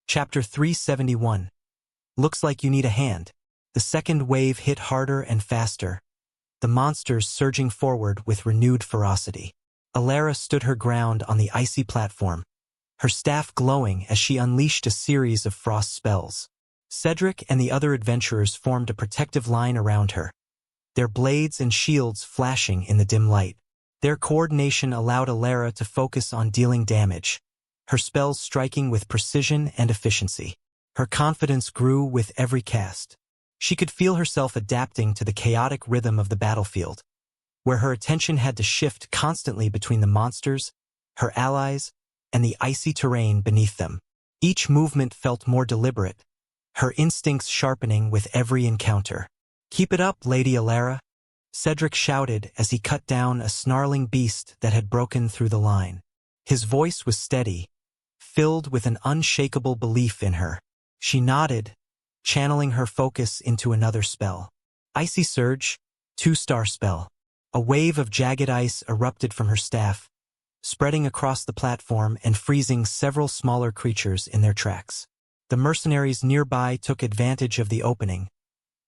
Chapter 371. Looks like you need a hand. The second wave hit harder and faster, the monsters surging forward with renewed ferocity. Alara stood her ground on the icy platform, her staff glowing as she unleashed a series of frost spells. Cedric and the other adventurers formed a protective line around her, their blades and shields flashing in the dim light. Their coordination allowed Alara to focus on dealing damage, her spells striking with precision and efficiency. Her confidence grew with every cast. She could feel herself adapting to the chaotic rhythm of the battlefield, where her attention had to shift constantly between the monsters, her allies, and the icy terrain beneath them. Each movement felt more deliberate, her instincts sharpening with every encounter. "Keep it up, Lady Alara," Cedric shouted as he cut down a snarling beast that had broken through the line. His voice was steady, filled with an unshakable belief in her. She nodded, channeling her focus into another spell. Icy Surge, 2-star spell. A wave of jagged ice erupted from her staff, spreading across the platform and freezing several smaller creatures in their tracks. The mercenaries nearby took advantage of the opening,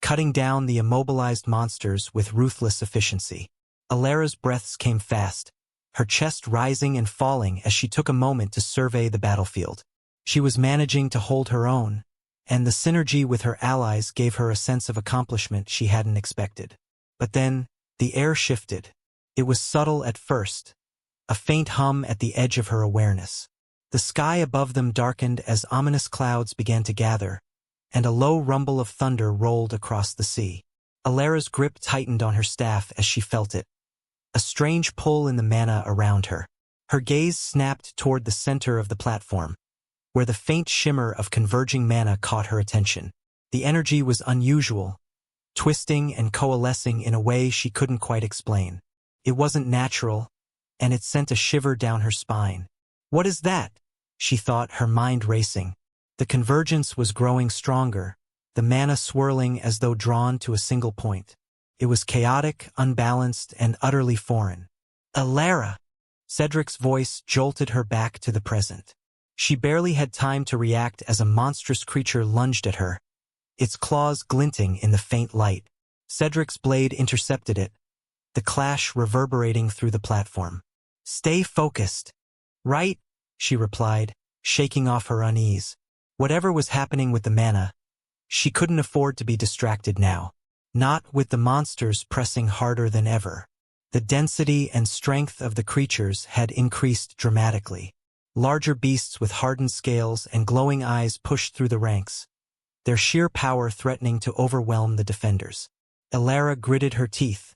cutting down the immobilized monsters with ruthless efficiency. Alara's breaths came fast, her chest rising and falling as she took a moment to survey the battlefield. She was managing to hold her own, and the synergy with her allies gave her a sense of accomplishment she hadn't expected. But then, the air shifted. It was subtle at first, a faint hum at the edge of her awareness. The sky above them darkened as ominous clouds began to gather, and a low rumble of thunder rolled across the sea. Alara's grip tightened on her staff as she felt it, a strange pull in the mana around her. Her gaze snapped toward the center of the platform, where the faint shimmer of converging mana caught her attention. The energy was unusual, twisting and coalescing in a way she couldn't quite explain. It wasn't natural, and it sent a shiver down her spine. "What is that?" she thought, her mind racing. The convergence was growing stronger, the mana swirling as though drawn to a single point. It was chaotic, unbalanced, and utterly foreign. "Alara!" Cedric's voice jolted her back to the present. She barely had time to react as a monstrous creature lunged at her, its claws glinting in the faint light. Cedric's blade intercepted it, the clash reverberating through the platform. "Stay focused." "Right," she replied, shaking off her unease. Whatever was happening with the mana, she couldn't afford to be distracted now. Not with the monsters pressing harder than ever. The density and strength of the creatures had increased dramatically. Larger beasts with hardened scales and glowing eyes pushed through the ranks, their sheer power threatening to overwhelm the defenders. Alara gritted her teeth,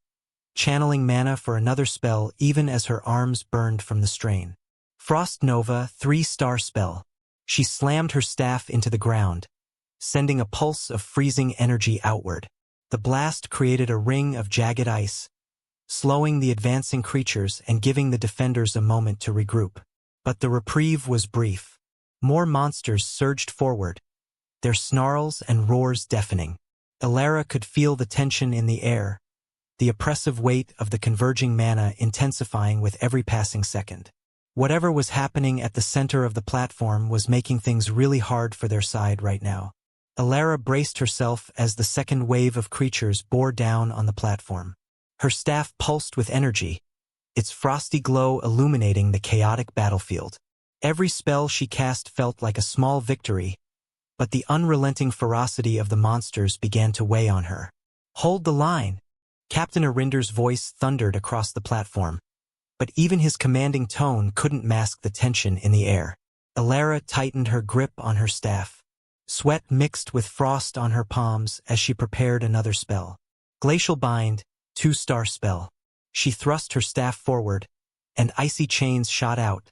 channeling mana for another spell even as her arms burned from the strain. Frost Nova, 3-star spell. She slammed her staff into the ground, sending a pulse of freezing energy outward. The blast created a ring of jagged ice, slowing the advancing creatures and giving the defenders a moment to regroup. But the reprieve was brief. More monsters surged forward, their snarls and roars deafening. Alara could feel the tension in the air, the oppressive weight of the converging mana intensifying with every passing second. Whatever was happening at the center of the platform was making things really hard for their side right now. Alara braced herself as the second wave of creatures bore down on the platform. Her staff pulsed with energy, its frosty glow illuminating the chaotic battlefield. Every spell she cast felt like a small victory, but the unrelenting ferocity of the monsters began to weigh on her. "Hold the line!" Captain Arinder's voice thundered across the platform, but even his commanding tone couldn't mask the tension in the air. Alara tightened her grip on her staff. Sweat mixed with frost on her palms as she prepared another spell. Glacial Bind, 2-star spell. She thrust her staff forward, and icy chains shot out,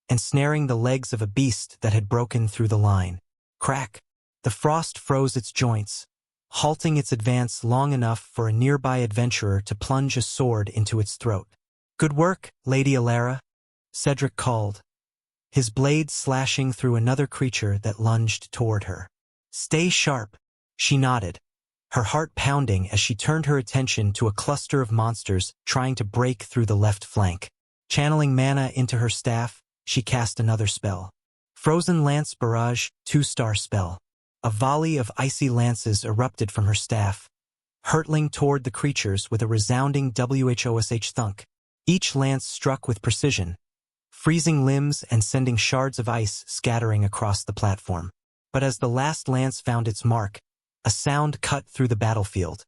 ensnaring the legs of a beast that had broken through the line. Crack! The frost froze its joints, halting its advance long enough for a nearby adventurer to plunge a sword into its throat. "Good work, Lady Alara," Cedric called, his blade slashing through another creature that lunged toward her. "Stay sharp." She nodded, her heart pounding as she turned her attention to a cluster of monsters trying to break through the left flank. Channeling mana into her staff, she cast another spell. Frozen Lance Barrage, 2-star spell. A volley of icy lances erupted from her staff, hurtling toward the creatures with a resounding whosh thunk. Each lance struck with precision, freezing limbs and sending shards of ice scattering across the platform. But as the last lance found its mark, a sound cut through the battlefield.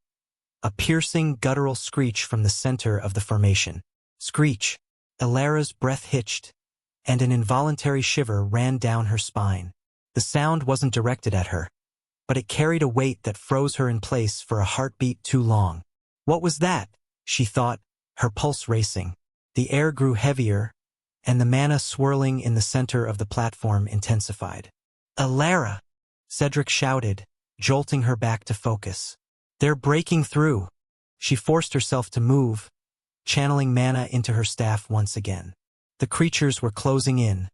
A piercing, guttural screech from the center of the formation. Screech! Alara's breath hitched, and an involuntary shiver ran down her spine. The sound wasn't directed at her, but it carried a weight that froze her in place for a heartbeat too long. What was that? She thought, her pulse racing. The air grew heavier, and the mana swirling in the center of the platform intensified. Alara! Cedric shouted, jolting her back to focus. They're breaking through. She forced herself to move, channeling mana into her staff once again. The creatures were closing in,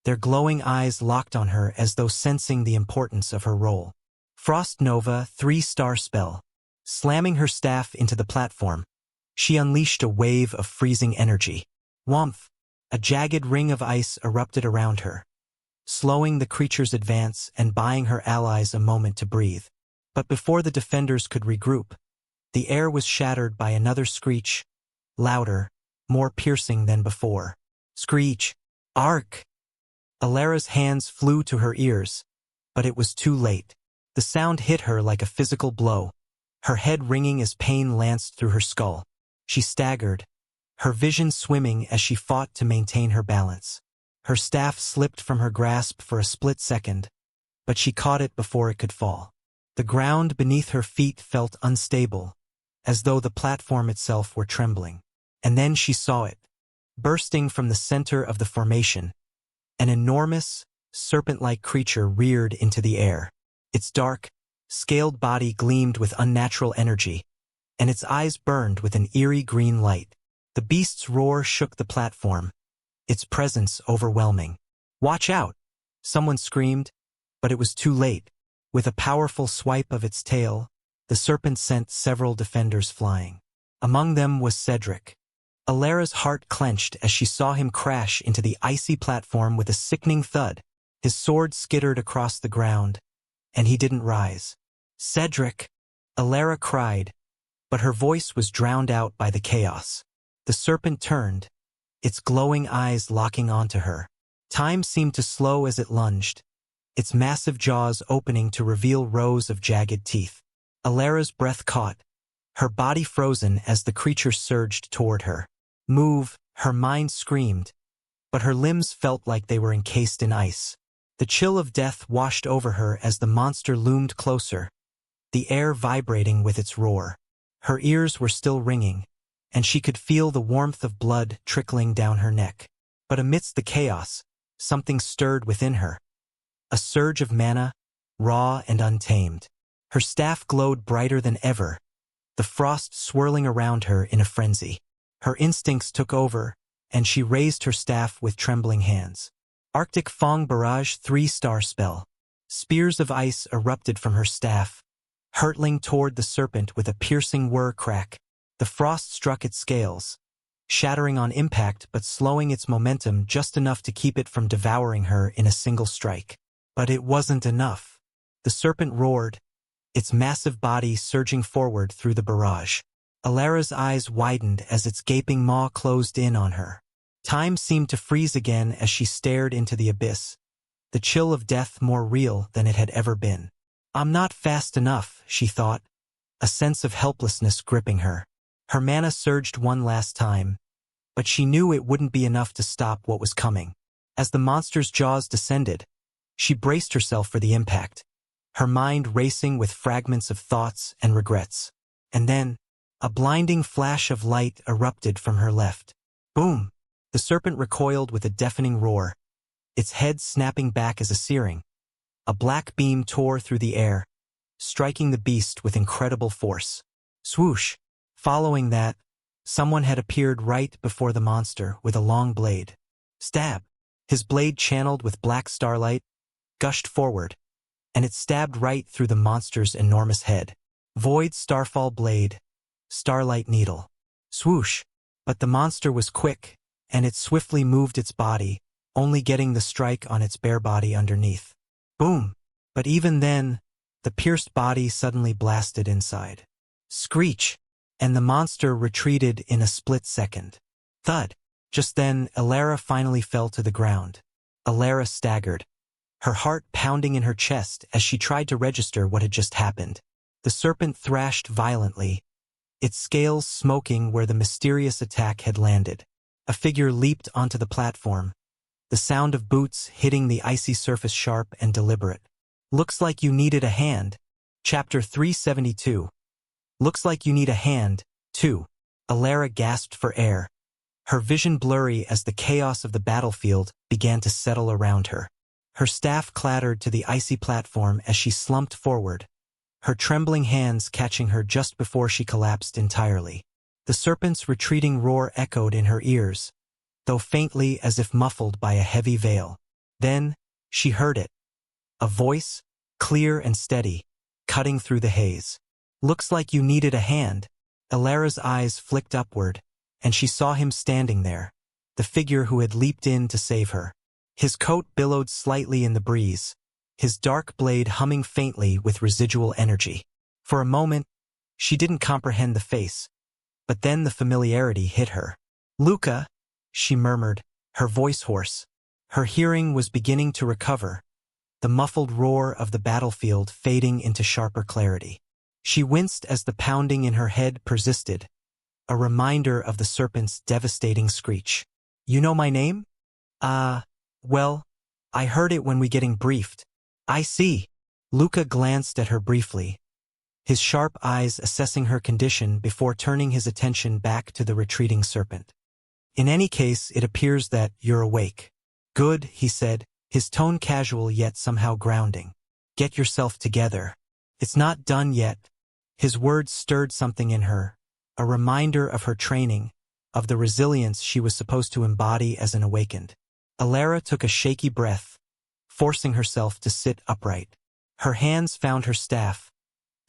their glowing eyes locked on her as though sensing the importance of her role. Frost Nova, 3-star spell. Slamming her staff into the platform, she unleashed a wave of freezing energy. Whomph! A jagged ring of ice erupted around her, slowing the creature's advance and buying her allies a moment to breathe. But before the defenders could regroup, the air was shattered by another screech, louder, more piercing than before. Screech! Arc! Alara's hands flew to her ears, but it was too late. The sound hit her like a physical blow, her head ringing as pain lanced through her skull. She staggered, her vision swimming as she fought to maintain her balance. Her staff slipped from her grasp for a split second, but she caught it before it could fall. The ground beneath her feet felt unstable, as though the platform itself were trembling. And then she saw it, bursting from the center of the formation. An enormous, serpent-like creature reared into the air. Its dark, scaled body gleamed with unnatural energy, and its eyes burned with an eerie green light. The beast's roar shook the platform, its presence overwhelming. "Watch out!" someone screamed, but it was too late. With a powerful swipe of its tail, the serpent sent several defenders flying. Among them was Cedric. Alara's heart clenched as she saw him crash into the icy platform with a sickening thud. His sword skittered across the ground, and he didn't rise. "Cedric!" Alara cried, but her voice was drowned out by the chaos. The serpent turned, its glowing eyes locking onto her. Time seemed to slow as it lunged, its massive jaws opening to reveal rows of jagged teeth. Alara's breath caught, her body frozen as the creature surged toward her. "Move," her mind screamed, but her limbs felt like they were encased in ice. The chill of death washed over her as the monster loomed closer, the air vibrating with its roar. Her ears were still ringing, and she could feel the warmth of blood trickling down her neck. But amidst the chaos, something stirred within her. A surge of mana, raw and untamed. Her staff glowed brighter than ever, the frost swirling around her in a frenzy. Her instincts took over, and she raised her staff with trembling hands. Arctic Fong Barrage, 3-star spell. Spears of ice erupted from her staff, hurtling toward the serpent with a piercing whir crack. The frost struck its scales, shattering on impact but slowing its momentum just enough to keep it from devouring her in a single strike. But it wasn't enough. The serpent roared, its massive body surging forward through the barrage. Alara's eyes widened as its gaping maw closed in on her. Time seemed to freeze again as she stared into the abyss, the chill of death more real than it had ever been. "I'm not fast enough," she thought, a sense of helplessness gripping her. Her mana surged one last time, but she knew it wouldn't be enough to stop what was coming. As the monster's jaws descended, she braced herself for the impact, her mind racing with fragments of thoughts and regrets. And then, a blinding flash of light erupted from her left. Boom! The serpent recoiled with a deafening roar, its head snapping back as a searing. A black beam tore through the air, striking the beast with incredible force. Swoosh! Following that, someone had appeared right before the monster with a long blade. Stab! His blade, channeled with black starlight, gushed forward, and it stabbed right through the monster's enormous head. Void Starfall Blade, Starlight Needle. Swoosh! But the monster was quick, and it swiftly moved its body, only getting the strike on its bare body underneath. Boom! But even then, the pierced body suddenly blasted inside. Screech! And the monster retreated in a split second. Thud! Just then, Alara finally fell to the ground. Alara staggered, her heart pounding in her chest as she tried to register what had just happened. The serpent thrashed violently, its scales smoking where the mysterious attack had landed. A figure leaped onto the platform, the sound of boots hitting the icy surface sharp and deliberate. Looks like you needed a hand. Chapter 372. Looks like you need a hand, too. Alara gasped for air, her vision blurry as the chaos of the battlefield began to settle around her. Her staff clattered to the icy platform as she slumped forward, her trembling hands catching her just before she collapsed entirely. The serpent's retreating roar echoed in her ears, though faintly as if muffled by a heavy veil. Then, she heard it. A voice, clear and steady, cutting through the haze. Looks like you needed a hand. Alara's eyes flicked upward, and she saw him standing there, the figure who had leaped in to save her. His coat billowed slightly in the breeze, his dark blade humming faintly with residual energy. For a moment, she didn't comprehend the face, but then the familiarity hit her. "Luca," she murmured, her voice hoarse. Her hearing was beginning to recover, the muffled roar of the battlefield fading into sharper clarity. She winced as the pounding in her head persisted, a reminder of the serpent's devastating screech. "You know my name?" Well, I heard it when we getting briefed." "I see." Luca glanced at her briefly, his sharp eyes assessing her condition before turning his attention back to the retreating serpent. "In any case, it appears that you're awake." "Good," he said, his tone casual yet somehow grounding. "Get yourself together. It's not done yet." His words stirred something in her, a reminder of her training, of the resilience she was supposed to embody as an awakened. Alara took a shaky breath, forcing herself to sit upright. Her hands found her staff,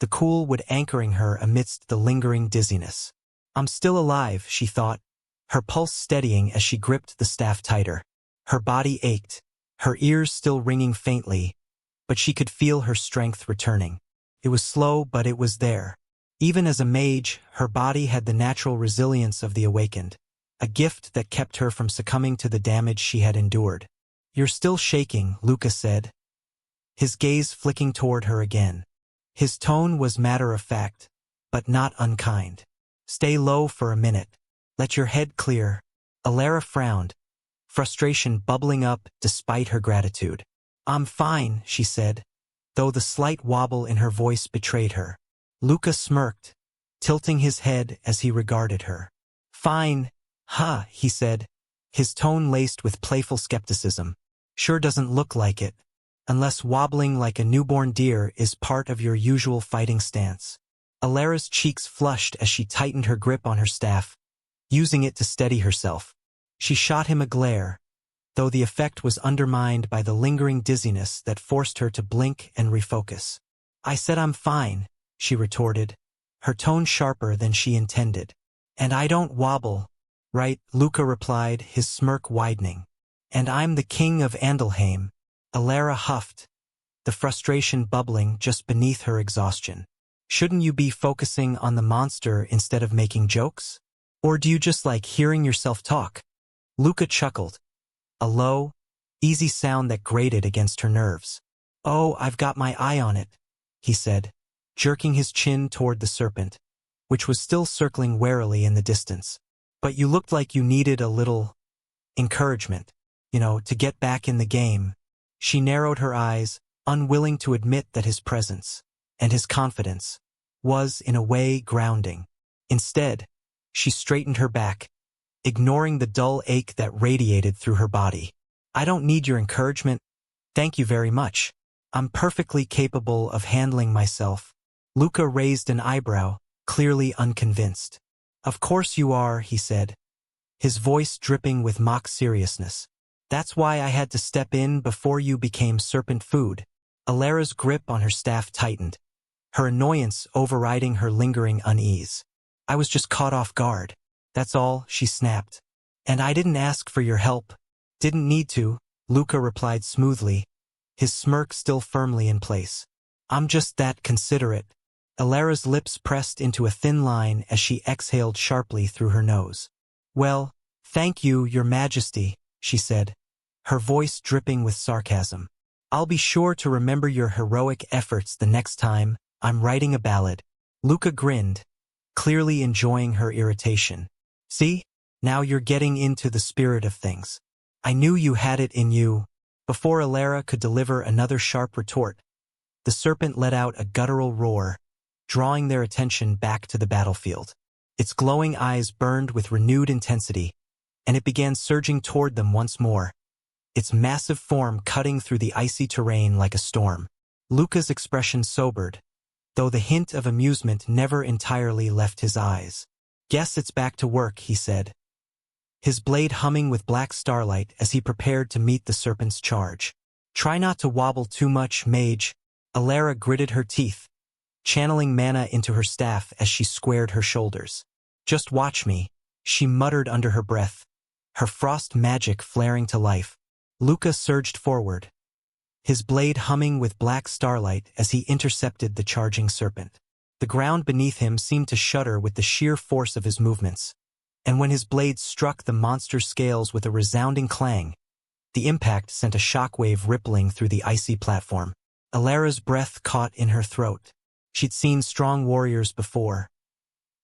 the cool wood anchoring her amidst the lingering dizziness. "I'm still alive," she thought, her pulse steadying as she gripped the staff tighter. Her body ached, her ears still ringing faintly, but she could feel her strength returning. It was slow, but it was there. Even as a mage, her body had the natural resilience of the awakened, a gift that kept her from succumbing to the damage she had endured. "You're still shaking," Luca said, his gaze flicking toward her again. His tone was matter-of-fact, but not unkind. "Stay low for a minute. Let your head clear." Alara frowned, frustration bubbling up despite her gratitude. "I'm fine," she said, though the slight wobble in her voice betrayed her. Luca smirked, tilting his head as he regarded her. "Fine, huh," he said, his tone laced with playful skepticism. "Sure doesn't look like it, unless wobbling like a newborn deer is part of your usual fighting stance." Alara's cheeks flushed as she tightened her grip on her staff, using it to steady herself. She shot him a glare, though the effect was undermined by the lingering dizziness that forced her to blink and refocus. "I said I'm fine," she retorted, her tone sharper than she intended. "And I don't wobble, right?" Luca replied, his smirk widening. "And I'm the king of Andelheim." Alara huffed, the frustration bubbling just beneath her exhaustion. "Shouldn't you be focusing on the monster instead of making jokes? Or do you just like hearing yourself talk?" Luca chuckled, a low, easy sound that grated against her nerves. "Oh, I've got my eye on it," he said, jerking his chin toward the serpent, which was still circling warily in the distance. "But you looked like you needed a little encouragement, to get back in the game." She narrowed her eyes, unwilling to admit that his presence, and his confidence, was, in a way, grounding. Instead, she straightened her back, ignoring the dull ache that radiated through her body. "I don't need your encouragement. Thank you very much. I'm perfectly capable of handling myself." Luca raised an eyebrow, clearly unconvinced. "Of course you are," he said, his voice dripping with mock seriousness. "That's why I had to step in before you became serpent food." Alara's grip on her staff tightened, her annoyance overriding her lingering unease. "I was just caught off guard. That's all," she snapped. "And I didn't ask for your help." Didn't need to, Luca replied smoothly, his smirk still firmly in place. I'm just that considerate. Alara's lips pressed into a thin line as she exhaled sharply through her nose. Well, thank you, Your Majesty, she said, her voice dripping with sarcasm. I'll be sure to remember your heroic efforts the next time I'm writing a ballad. Luca grinned, clearly enjoying her irritation. See? Now you're getting into the spirit of things. I knew you had it in you. Before Alara could deliver another sharp retort, the serpent let out a guttural roar, drawing their attention back to the battlefield. Its glowing eyes burned with renewed intensity, and it began surging toward them once more, its massive form cutting through the icy terrain like a storm. Luca's expression sobered, though the hint of amusement never entirely left his eyes. Guess it's back to work, he said, his blade humming with black starlight as he prepared to meet the serpent's charge. Try not to wobble too much, mage. Alara gritted her teeth, channeling mana into her staff as she squared her shoulders. Just watch me, she muttered under her breath, her frost magic flaring to life. Luca surged forward, his blade humming with black starlight as he intercepted the charging serpent. The ground beneath him seemed to shudder with the sheer force of his movements, and when his blade struck the monster's scales with a resounding clang, the impact sent a shockwave rippling through the icy platform. Alara's breath caught in her throat. She'd seen strong warriors before,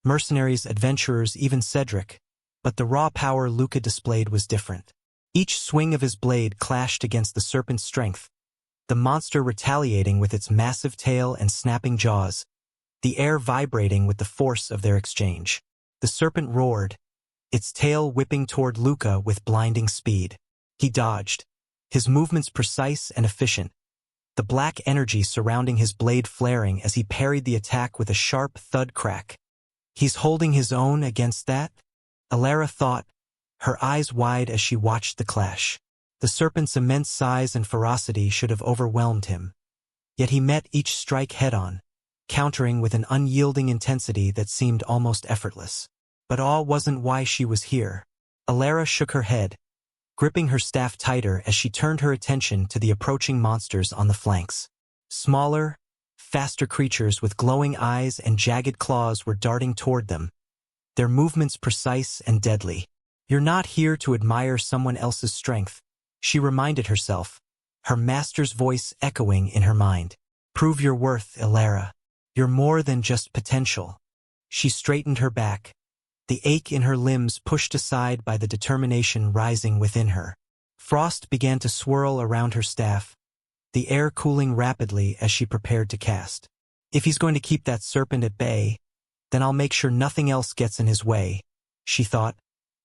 mercenaries, adventurers, even Cedric, but the raw power Luca displayed was different. Each swing of his blade clashed against the serpent's strength, the monster retaliating with its massive tail and snapping jaws, the air vibrating with the force of their exchange. The serpent roared, its tail whipping toward Luca with blinding speed. He dodged, his movements precise and efficient, the black energy surrounding his blade flaring as he parried the attack with a sharp thud crack. He's holding his own against that? Alara thought, her eyes wide as she watched the clash. The serpent's immense size and ferocity should have overwhelmed him. Yet he met each strike head-on, countering with an unyielding intensity that seemed almost effortless. But awe wasn't why she was here. Alara shook her head, gripping her staff tighter as she turned her attention to the approaching monsters on the flanks. Smaller, faster creatures with glowing eyes and jagged claws were darting toward them, their movements precise and deadly. You're not here to admire someone else's strength, she reminded herself, her master's voice echoing in her mind. Prove your worth, Alara. You're more than just potential. She straightened her back, the ache in her limbs pushed aside by the determination rising within her. Frost began to swirl around her staff, the air cooling rapidly as she prepared to cast. If he's going to keep that serpent at bay, then I'll make sure nothing else gets in his way, she thought,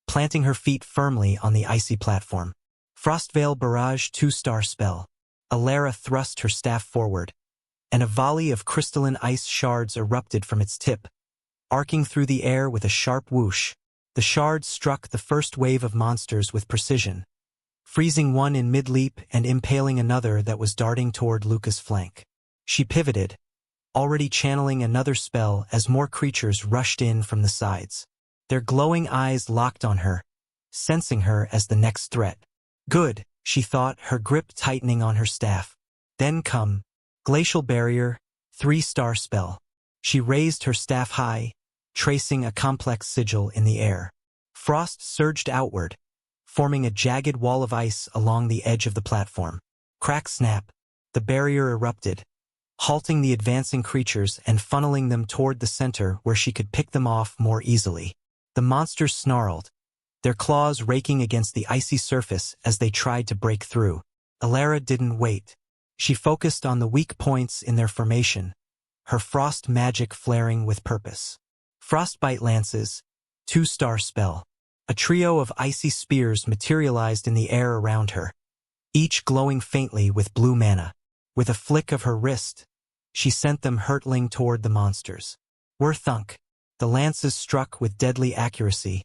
planting her feet firmly on the icy platform. Frostveil Barrage 2-star spell. Alara thrust her staff forward, and a volley of crystalline ice shards erupted from its tip, arcing through the air with a sharp whoosh. The shards struck the first wave of monsters with precision, freezing one in mid-leap and impaling another that was darting toward Luca's flank. She pivoted, already channeling another spell as more creatures rushed in from the sides. Their glowing eyes locked on her, sensing her as the next threat. Good, she thought, her grip tightening on her staff. Then come, Glacial Barrier, 3-star spell. She raised her staff high, tracing a complex sigil in the air. Frost surged outward, forming a jagged wall of ice along the edge of the platform. Crack snap, the barrier erupted, halting the advancing creatures and funneling them toward the center where she could pick them off more easily. The monsters snarled, their claws raking against the icy surface as they tried to break through. Alara didn't wait. She focused on the weak points in their formation, her frost magic flaring with purpose. Frostbite Lances, 2-star spell. A trio of icy spears materialized in the air around her, each glowing faintly with blue mana. With a flick of her wrist, she sent them hurtling toward the monsters. Thunk. The lances struck with deadly accuracy,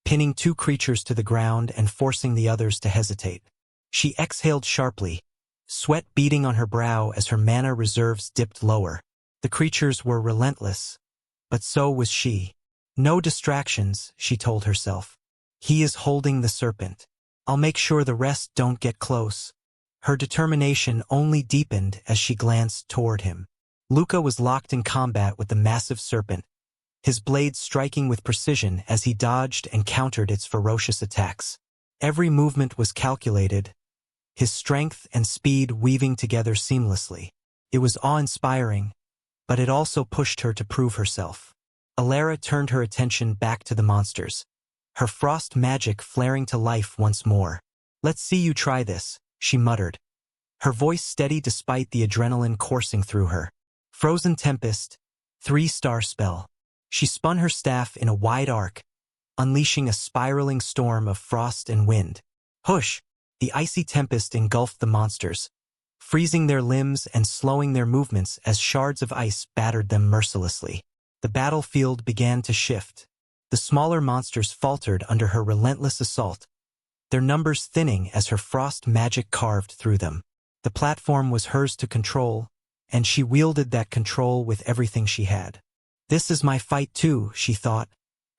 pinning 2 creatures to the ground and forcing the others to hesitate. She exhaled sharply, sweat beading on her brow as her mana reserves dipped lower. The creatures were relentless, but so was she. No distractions, she told herself. He is holding the serpent. I'll make sure the rest don't get close. Her determination only deepened as she glanced toward him. Luca was locked in combat with the massive serpent, his blade striking with precision as he dodged and countered its ferocious attacks. Every movement was calculated, his strength and speed weaving together seamlessly. It was awe-inspiring, but it also pushed her to prove herself. Alara turned her attention back to the monsters, her frost magic flaring to life once more. "Let's see you try this," she muttered, her voice steady despite the adrenaline coursing through her. Frozen Tempest, 3-star spell. She spun her staff in a wide arc, unleashing a spiraling storm of frost and wind. Hush! The icy tempest engulfed the monsters, freezing their limbs and slowing their movements as shards of ice battered them mercilessly. The battlefield began to shift. The smaller monsters faltered under her relentless assault, their numbers thinning as her frost magic carved through them. The platform was hers to control, and she wielded that control with everything she had. "This is my fight too," she thought,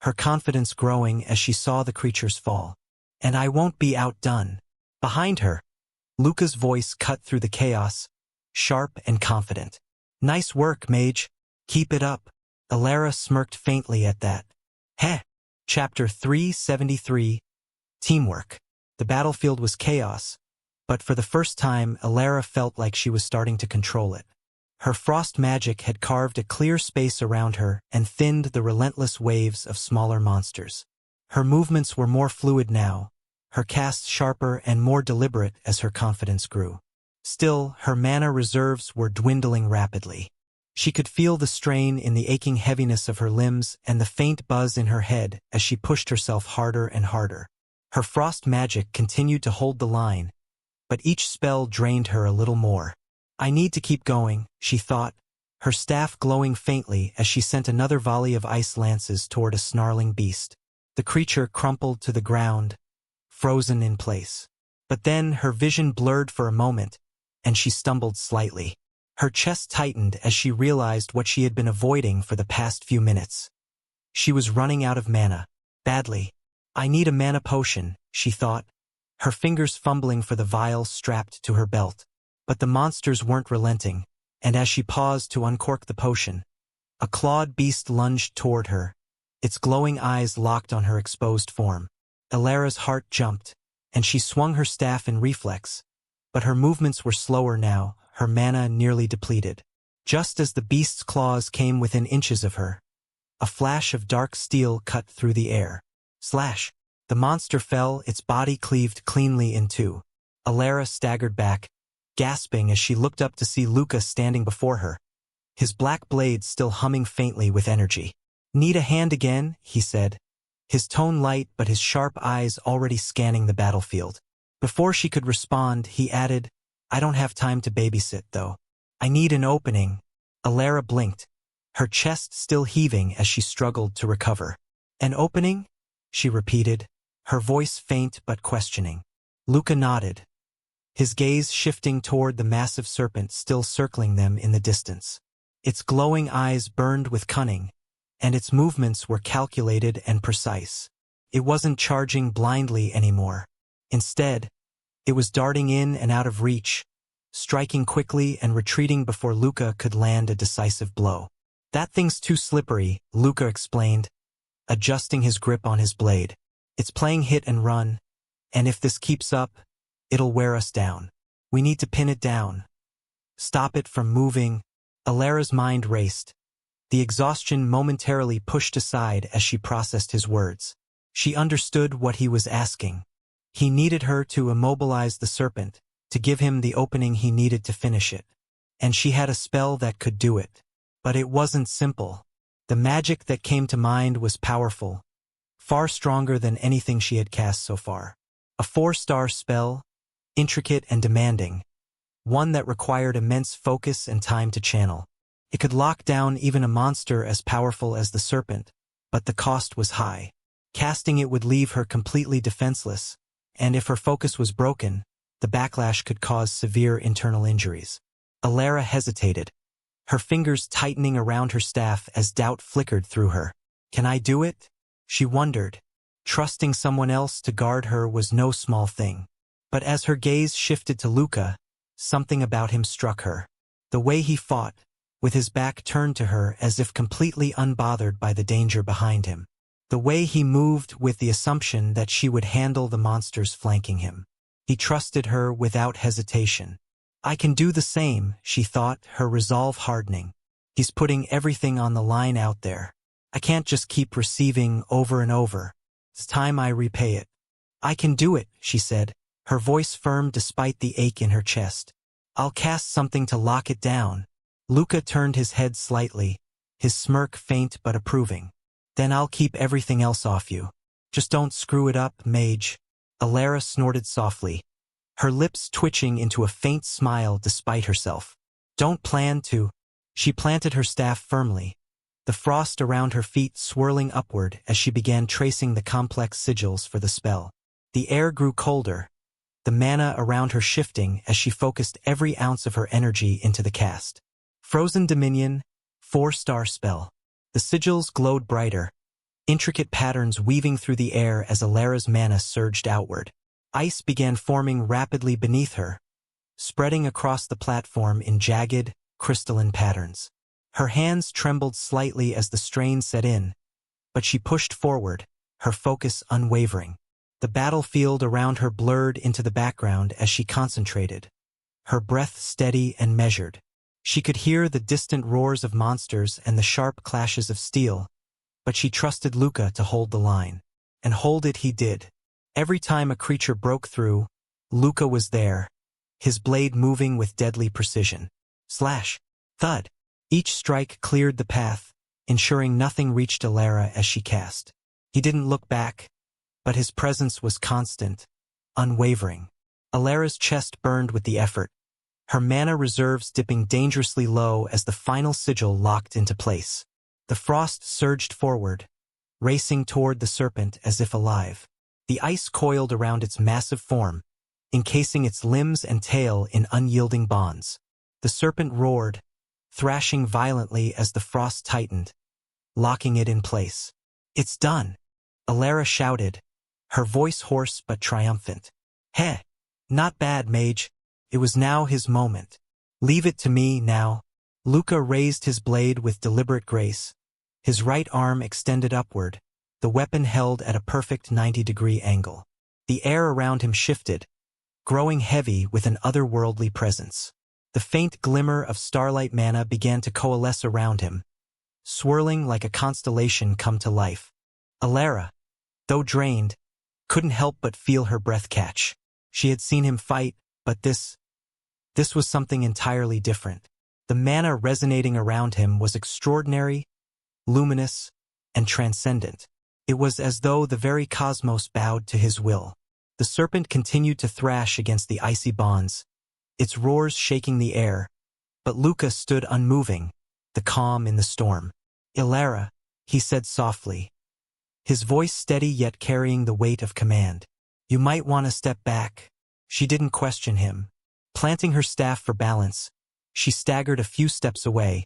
her confidence growing as she saw the creatures fall. "And I won't be outdone." Behind her, Luca's voice cut through the chaos, sharp and confident. "Nice work, mage. Keep it up." Alara smirked faintly at that. Heh! Chapter 373, Teamwork. The battlefield was chaos, but for the first time Alara felt like she was starting to control it. Her frost magic had carved a clear space around her and thinned the relentless waves of smaller monsters. Her movements were more fluid now, her casts sharper and more deliberate as her confidence grew. Still, her mana reserves were dwindling rapidly. She could feel the strain in the aching heaviness of her limbs and the faint buzz in her head as she pushed herself harder and harder. Her frost magic continued to hold the line, but each spell drained her a little more. "I need to keep going," she thought, her staff glowing faintly as she sent another volley of ice lances toward a snarling beast. The creature crumpled to the ground, frozen in place. But then her vision blurred for a moment, and she stumbled slightly. Her chest tightened as she realized what she had been avoiding for the past few minutes. She was running out of mana. Badly. "I need a mana potion," she thought, her fingers fumbling for the vial strapped to her belt. But the monsters weren't relenting, and as she paused to uncork the potion, a clawed beast lunged toward her, its glowing eyes locked on her exposed form. Alara's heart jumped, and she swung her staff in reflex, but her movements were slower now, her mana nearly depleted. Just as the beast's claws came within inches of her, a flash of dark steel cut through the air. Slash! The monster fell, its body cleaved cleanly in two. Alara staggered back, gasping as she looked up to see Luca standing before her, his black blade still humming faintly with energy. "Need a hand again?" he said, his tone light but his sharp eyes already scanning the battlefield. Before she could respond, he added, "I don't have time to babysit, though. I need an opening." Alara blinked, her chest still heaving as she struggled to recover. "An opening?" she repeated, her voice faint but questioning. Luca nodded, his gaze shifting toward the massive serpent still circling them in the distance. Its glowing eyes burned with cunning, and its movements were calculated and precise. It wasn't charging blindly anymore. Instead, it was darting in and out of reach, striking quickly and retreating before Luca could land a decisive blow. "That thing's too slippery," Luca explained, adjusting his grip on his blade. "It's playing hit and run, and if this keeps up, it'll wear us down. We need to pin it down. Stop it from moving." Alara's mind raced, the exhaustion momentarily pushed aside as she processed his words. She understood what he was asking. He needed her to immobilize the serpent, to give him the opening he needed to finish it. And she had a spell that could do it. But it wasn't simple. The magic that came to mind was powerful, far stronger than anything she had cast so far. A 4-star spell, intricate and demanding, one that required immense focus and time to channel. It could lock down even a monster as powerful as the serpent, but the cost was high. Casting it would leave her completely defenseless, and if her focus was broken, the backlash could cause severe internal injuries. Alara hesitated, her fingers tightening around her staff as doubt flickered through her. "Can I do it?" she wondered, Trusting someone else to guard her was no small thing. But as her gaze shifted to Luca, something about him struck her. The way he fought, with his back turned to her as if completely unbothered by the danger behind him. The way he moved with the assumption that she would handle the monsters flanking him. He trusted her without hesitation. I can do the same, she thought, her resolve hardening. He's putting everything on the line out there. I can't just keep receiving over and over. It's time I repay it. I can do it, she said, her voice firm despite the ache in her chest. I'll cast something to lock it down. Luca turned his head slightly, his smirk faint but approving. Then I'll keep everything else off you. Just don't screw it up, mage. Alara snorted softly, her lips twitching into a faint smile despite herself. Don't plan to. She planted her staff firmly, the frost around her feet swirling upward as she began tracing the complex sigils for the spell. The air grew colder, the mana around her shifting as she focused every ounce of her energy into the cast. Frozen Dominion, 4-star spell. The sigils glowed brighter, intricate patterns weaving through the air as Alara's mana surged outward. Ice began forming rapidly beneath her, spreading across the platform in jagged, crystalline patterns. Her hands trembled slightly as the strain set in, but she pushed forward, her focus unwavering. The battlefield around her blurred into the background as she concentrated, her breath steady and measured. She could hear the distant roars of monsters and the sharp clashes of steel, but she trusted Luca to hold the line. And hold it he did. Every time a creature broke through, Luca was there, his blade moving with deadly precision. Slash. Thud. Each strike cleared the path, ensuring nothing reached Alara as she cast. He didn't look back, but his presence was constant, unwavering. Alara's chest burned with the effort, her mana reserves dipping dangerously low as the final sigil locked into place. The frost surged forward, racing toward the serpent as if alive. The ice coiled around its massive form, encasing its limbs and tail in unyielding bonds. The serpent roared, thrashing violently as the frost tightened, locking it in place. It's done, Alara shouted, her voice hoarse but triumphant. Heh, not bad, mage. It was now his moment. Leave it to me now. Luca raised his blade with deliberate grace, his right arm extended upward, the weapon held at a perfect 90-degree angle. The air around him shifted, growing heavy with an otherworldly presence. The faint glimmer of starlight mana began to coalesce around him, swirling like a constellation come to life. Alara, though drained, couldn't help but feel her breath catch. She had seen him fight, but this was something entirely different. The mana resonating around him was extraordinary, luminous, and transcendent. It was as though the very cosmos bowed to his will. The serpent continued to thrash against the icy bonds, its roars shaking the air, but Luca stood unmoving, the calm in the storm. Alara, he said softly, his voice steady yet carrying the weight of command. You might want to step back. She didn't question him. Planting her staff for balance, she staggered a few steps away,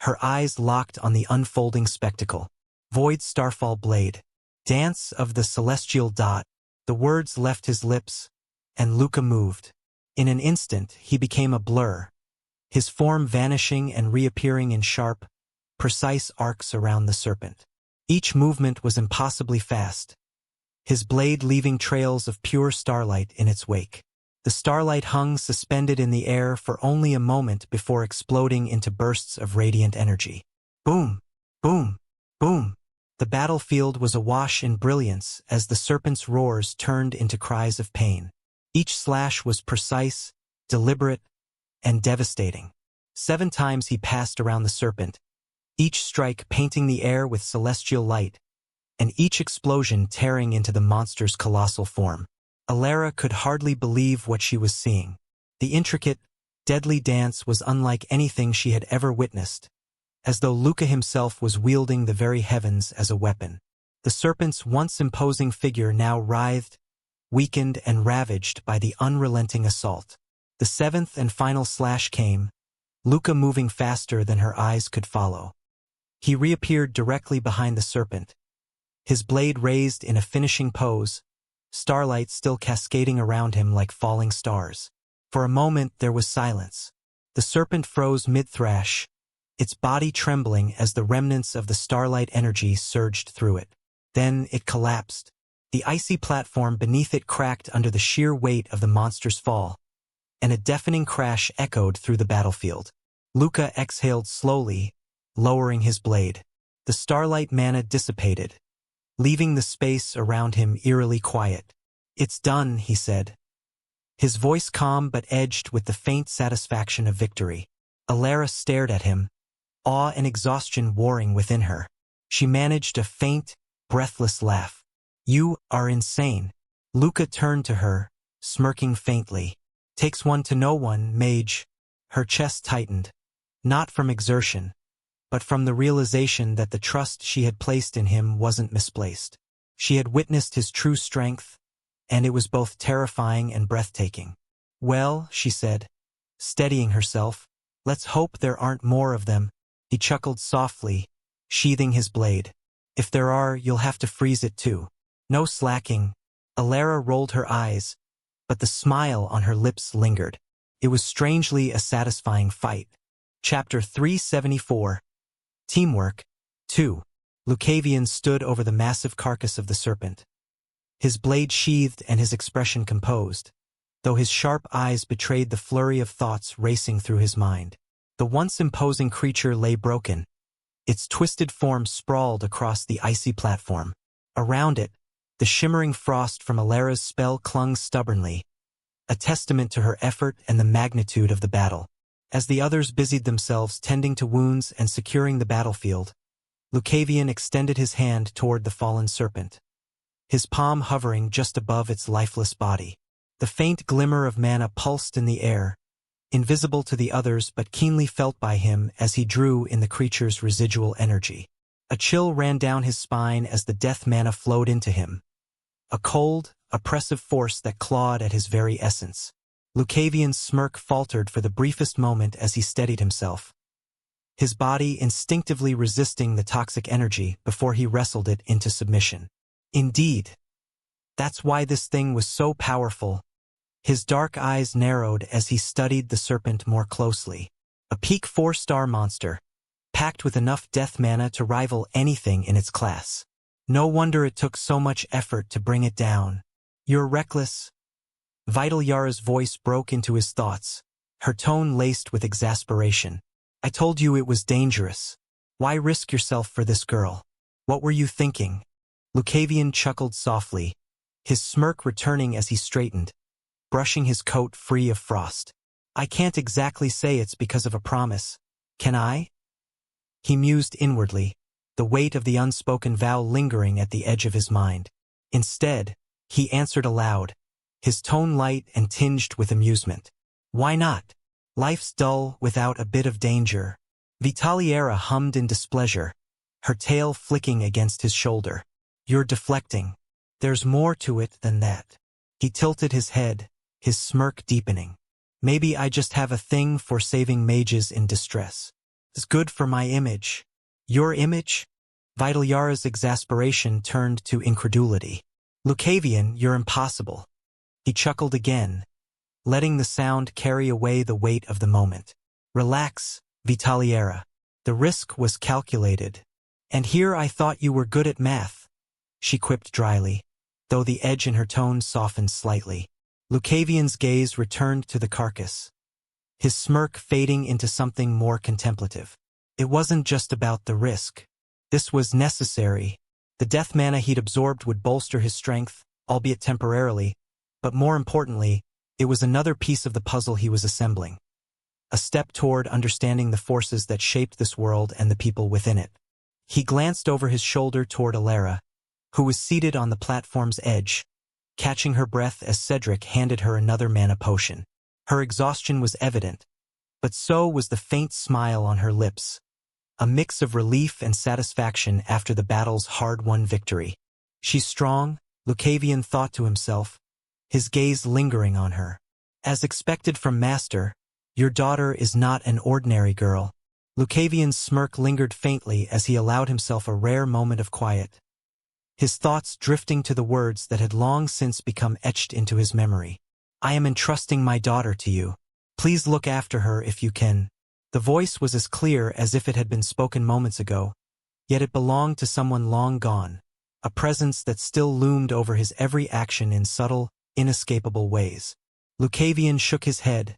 her eyes locked on the unfolding spectacle. Void Starfall Blade. Dance of the Celestial Dot. The words left his lips, and Luca moved. In an instant, he became a blur, his form vanishing and reappearing in sharp, precise arcs around the serpent. Each movement was impossibly fast, his blade leaving trails of pure starlight in its wake. The starlight hung suspended in the air for only a moment before exploding into bursts of radiant energy. Boom! Boom! Boom! The battlefield was awash in brilliance as the serpent's roars turned into cries of pain. Each slash was precise, deliberate, and devastating. 7 times he passed around the serpent, each strike painting the air with celestial light, and each explosion tearing into the monster's colossal form. Alara could hardly believe what she was seeing. The intricate, deadly dance was unlike anything she had ever witnessed, as though Luca himself was wielding the very heavens as a weapon. The serpent's once imposing figure now writhed, weakened and ravaged by the unrelenting assault. The 7th and final slash came, Luca moving faster than her eyes could follow. He reappeared directly behind the serpent, his blade raised in a finishing pose, starlight still cascading around him like falling stars. For a moment there was silence. The serpent froze mid-thrash, its body trembling as the remnants of the starlight energy surged through it. Then it collapsed. The icy platform beneath it cracked under the sheer weight of the monster's fall, and a deafening crash echoed through the battlefield. Luca exhaled slowly, lowering his blade. The starlight mana dissipated, leaving the space around him eerily quiet. "It's done," he said, his voice calm but edged with the faint satisfaction of victory. Alara stared at him, awe and exhaustion warring within her. She managed a faint, breathless laugh. "You are insane." Luca turned to her, smirking faintly. "Takes one to know one, mage." Her chest tightened, not from exertion, but from the realization that the trust she had placed in him wasn't misplaced. She had witnessed his true strength, and it was both terrifying and breathtaking. "Well," she said, steadying herself, "let's hope there aren't more of them." He chuckled softly, sheathing his blade. "If there are, you'll have to freeze it too." "No slacking." Alara rolled her eyes, but the smile on her lips lingered. It was strangely a satisfying fight. Chapter 374. Teamwork 2. Lucavion stood over the massive carcass of the serpent, his blade sheathed and his expression composed, though his sharp eyes betrayed the flurry of thoughts racing through his mind. The once imposing creature lay broken, its twisted form sprawled across the icy platform. Around it, the shimmering frost from Alara's spell clung stubbornly, a testament to her effort and the magnitude of the battle. As the others busied themselves tending to wounds and securing the battlefield, Lucavion extended his hand toward the fallen serpent, his palm hovering just above its lifeless body. The faint glimmer of mana pulsed in the air, invisible to the others but keenly felt by him as he drew in the creature's residual energy. A chill ran down his spine as the death mana flowed into him, a cold, oppressive force that clawed at his very essence. Lucavion's smirk faltered for the briefest moment as he steadied himself, his body instinctively resisting the toxic energy before he wrestled it into submission. Indeed, that's why this thing was so powerful. His dark eyes narrowed as he studied the serpent more closely. A peak 4-star monster, packed with enough death mana to rival anything in its class. No wonder it took so much effort to bring it down. "You're reckless." Vital Yara's voice broke into his thoughts, her tone laced with exasperation. "I told you it was dangerous. Why risk yourself for this girl? What were you thinking?" Lucavion chuckled softly, his smirk returning as he straightened, brushing his coat free of frost. "I can't exactly say it's because of a promise, can I?" He mused inwardly, the weight of the unspoken vow lingering at the edge of his mind. Instead, he answered aloud, his tone light and tinged with amusement. "Why not? Life's dull without a bit of danger." Vitaliera hummed in displeasure, her tail flicking against his shoulder. "You're deflecting. There's more to it than that." He tilted his head, his smirk deepening. "Maybe I just have a thing for saving mages in distress. It's good for my image." "Your image?" Vitaliara's exasperation turned to incredulity. "Lucavion, you're impossible." He chuckled again, letting the sound carry away the weight of the moment. "Relax, Vitaliera. The risk was calculated. And here I thought you were good at math," she quipped dryly, though the edge in her tone softened slightly. Lucavion's gaze returned to the carcass, his smirk fading into something more contemplative. It wasn't just about the risk. This was necessary. The death mana he'd absorbed would bolster his strength, albeit temporarily, but more importantly, it was another piece of the puzzle he was assembling. A step toward understanding the forces that shaped this world and the people within it. He glanced over his shoulder toward Alara, who was seated on the platform's edge, catching her breath as Cedric handed her another mana potion. Her exhaustion was evident, but so was the faint smile on her lips, a mix of relief and satisfaction after the battle's hard-won victory. "She's strong," Lucavion thought to himself, his gaze lingering on her. "As expected from Master, your daughter is not an ordinary girl." Lucavion's smirk lingered faintly as he allowed himself a rare moment of quiet, his thoughts drifting to the words that had long since become etched into his memory. I am entrusting my daughter to you. Please look after her if you can. The voice was as clear as if it had been spoken moments ago, yet it belonged to someone long gone, a presence that still loomed over his every action in subtle, inescapable ways. Lucavion shook his head,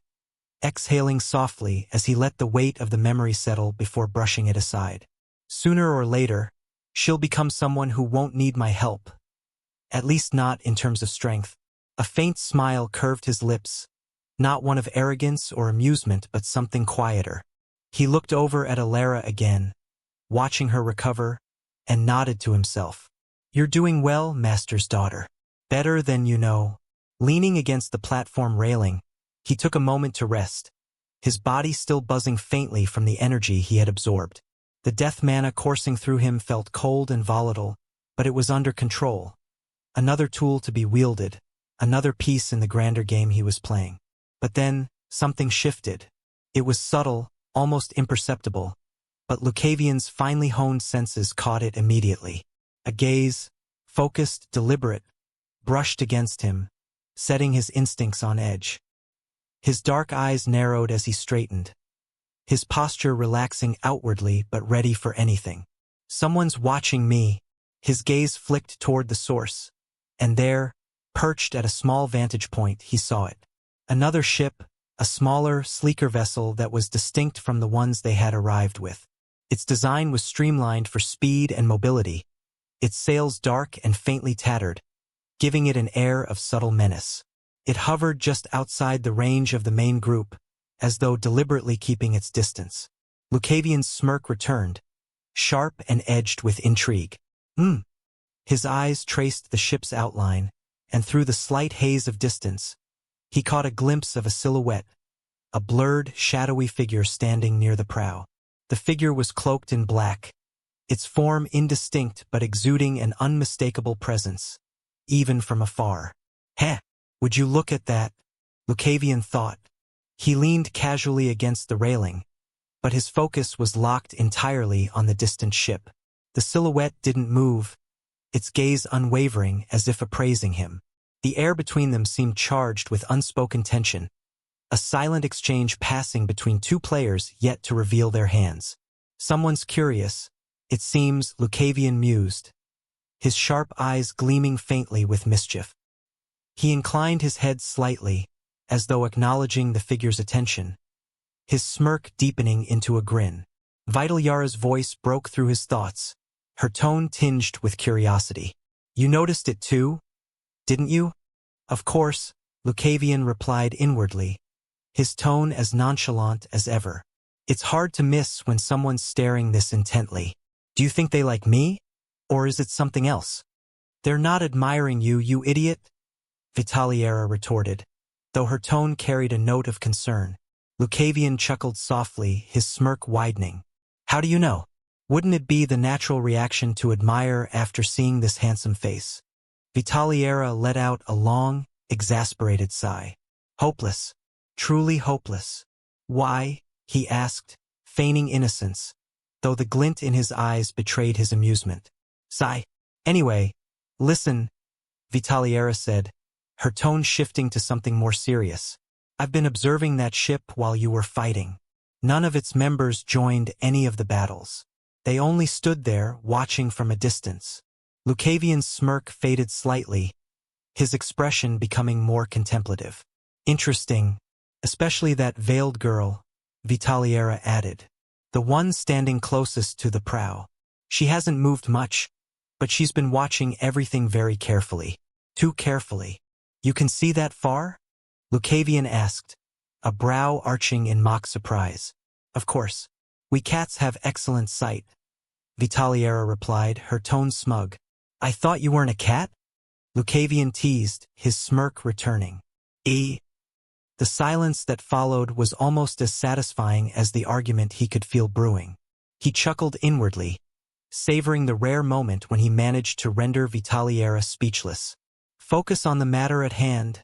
exhaling softly as he let the weight of the memory settle before brushing it aside. Sooner or later, she'll become someone who won't need my help. At least not in terms of strength. A faint smile curved his lips, not one of arrogance or amusement but something quieter. He looked over at Alara again, watching her recover, and nodded to himself. You're doing well, Master's daughter. Better than you know. Leaning against the platform railing, he took a moment to rest, his body still buzzing faintly from the energy he had absorbed. The death mana coursing through him felt cold and volatile, but it was under control. Another tool to be wielded, another piece in the grander game he was playing. But then, something shifted. It was subtle, almost imperceptible, but Lucavion's finely honed senses caught it immediately. A gaze, focused, deliberate, brushed against him, setting his instincts on edge. His dark eyes narrowed as he straightened, his posture relaxing outwardly but ready for anything. Someone's watching me. His gaze flicked toward the source, and there, perched at a small vantage point, he saw it. Another ship, a smaller, sleeker vessel that was distinct from the ones they had arrived with. Its design was streamlined for speed and mobility, its sails dark and faintly tattered, giving it an air of subtle menace. It hovered just outside the range of the main group, as though deliberately keeping its distance. Lucavion's smirk returned, sharp and edged with intrigue. His eyes traced the ship's outline, and through the slight haze of distance, he caught a glimpse of a silhouette, a blurred, shadowy figure standing near the prow. The figure was cloaked in black, its form indistinct but exuding an unmistakable presence, even from afar. Heh! Would you look at that? Lucavion thought. He leaned casually against the railing, but his focus was locked entirely on the distant ship. The silhouette didn't move, its gaze unwavering as if appraising him. The air between them seemed charged with unspoken tension, a silent exchange passing between two players yet to reveal their hands. Someone's curious, it seems, Lucavion mused, his sharp eyes gleaming faintly with mischief. He inclined his head slightly, as though acknowledging the figure's attention, his smirk deepening into a grin. Vital Yara's voice broke through his thoughts, her tone tinged with curiosity. You noticed it too, didn't you? Of course, Lucavion replied inwardly, his tone as nonchalant as ever. It's hard to miss when someone's staring this intently. Do you think they like me? Or is it something else? They're not admiring you, you idiot, Vitaliera retorted, though her tone carried a note of concern. Lucavion chuckled softly, his smirk widening. How do you know? Wouldn't it be the natural reaction to admire after seeing this handsome face? Vitaliera let out a long, exasperated sigh. Hopeless. Truly hopeless. Why? He asked, feigning innocence, though the glint in his eyes betrayed his amusement. Sigh. Anyway, listen, Vitaliera said, her tone shifting to something more serious. I've been observing that ship while you were fighting. None of its members joined any of the battles. They only stood there, watching from a distance. Lucavion's smirk faded slightly, his expression becoming more contemplative. Interesting, especially that veiled girl, Vitaliera added. The one standing closest to the prow. She hasn't moved much, but she's been watching everything very carefully. Too carefully. You can see that far? Lucavion asked, a brow arching in mock surprise. Of course. We cats have excellent sight, Vitaliera replied, her tone smug. I thought you weren't a cat? Lucavion teased, his smirk returning. The silence that followed was almost as satisfying as the argument he could feel brewing. He chuckled inwardly, savoring the rare moment when he managed to render Vitaliera speechless. Focus on the matter at hand,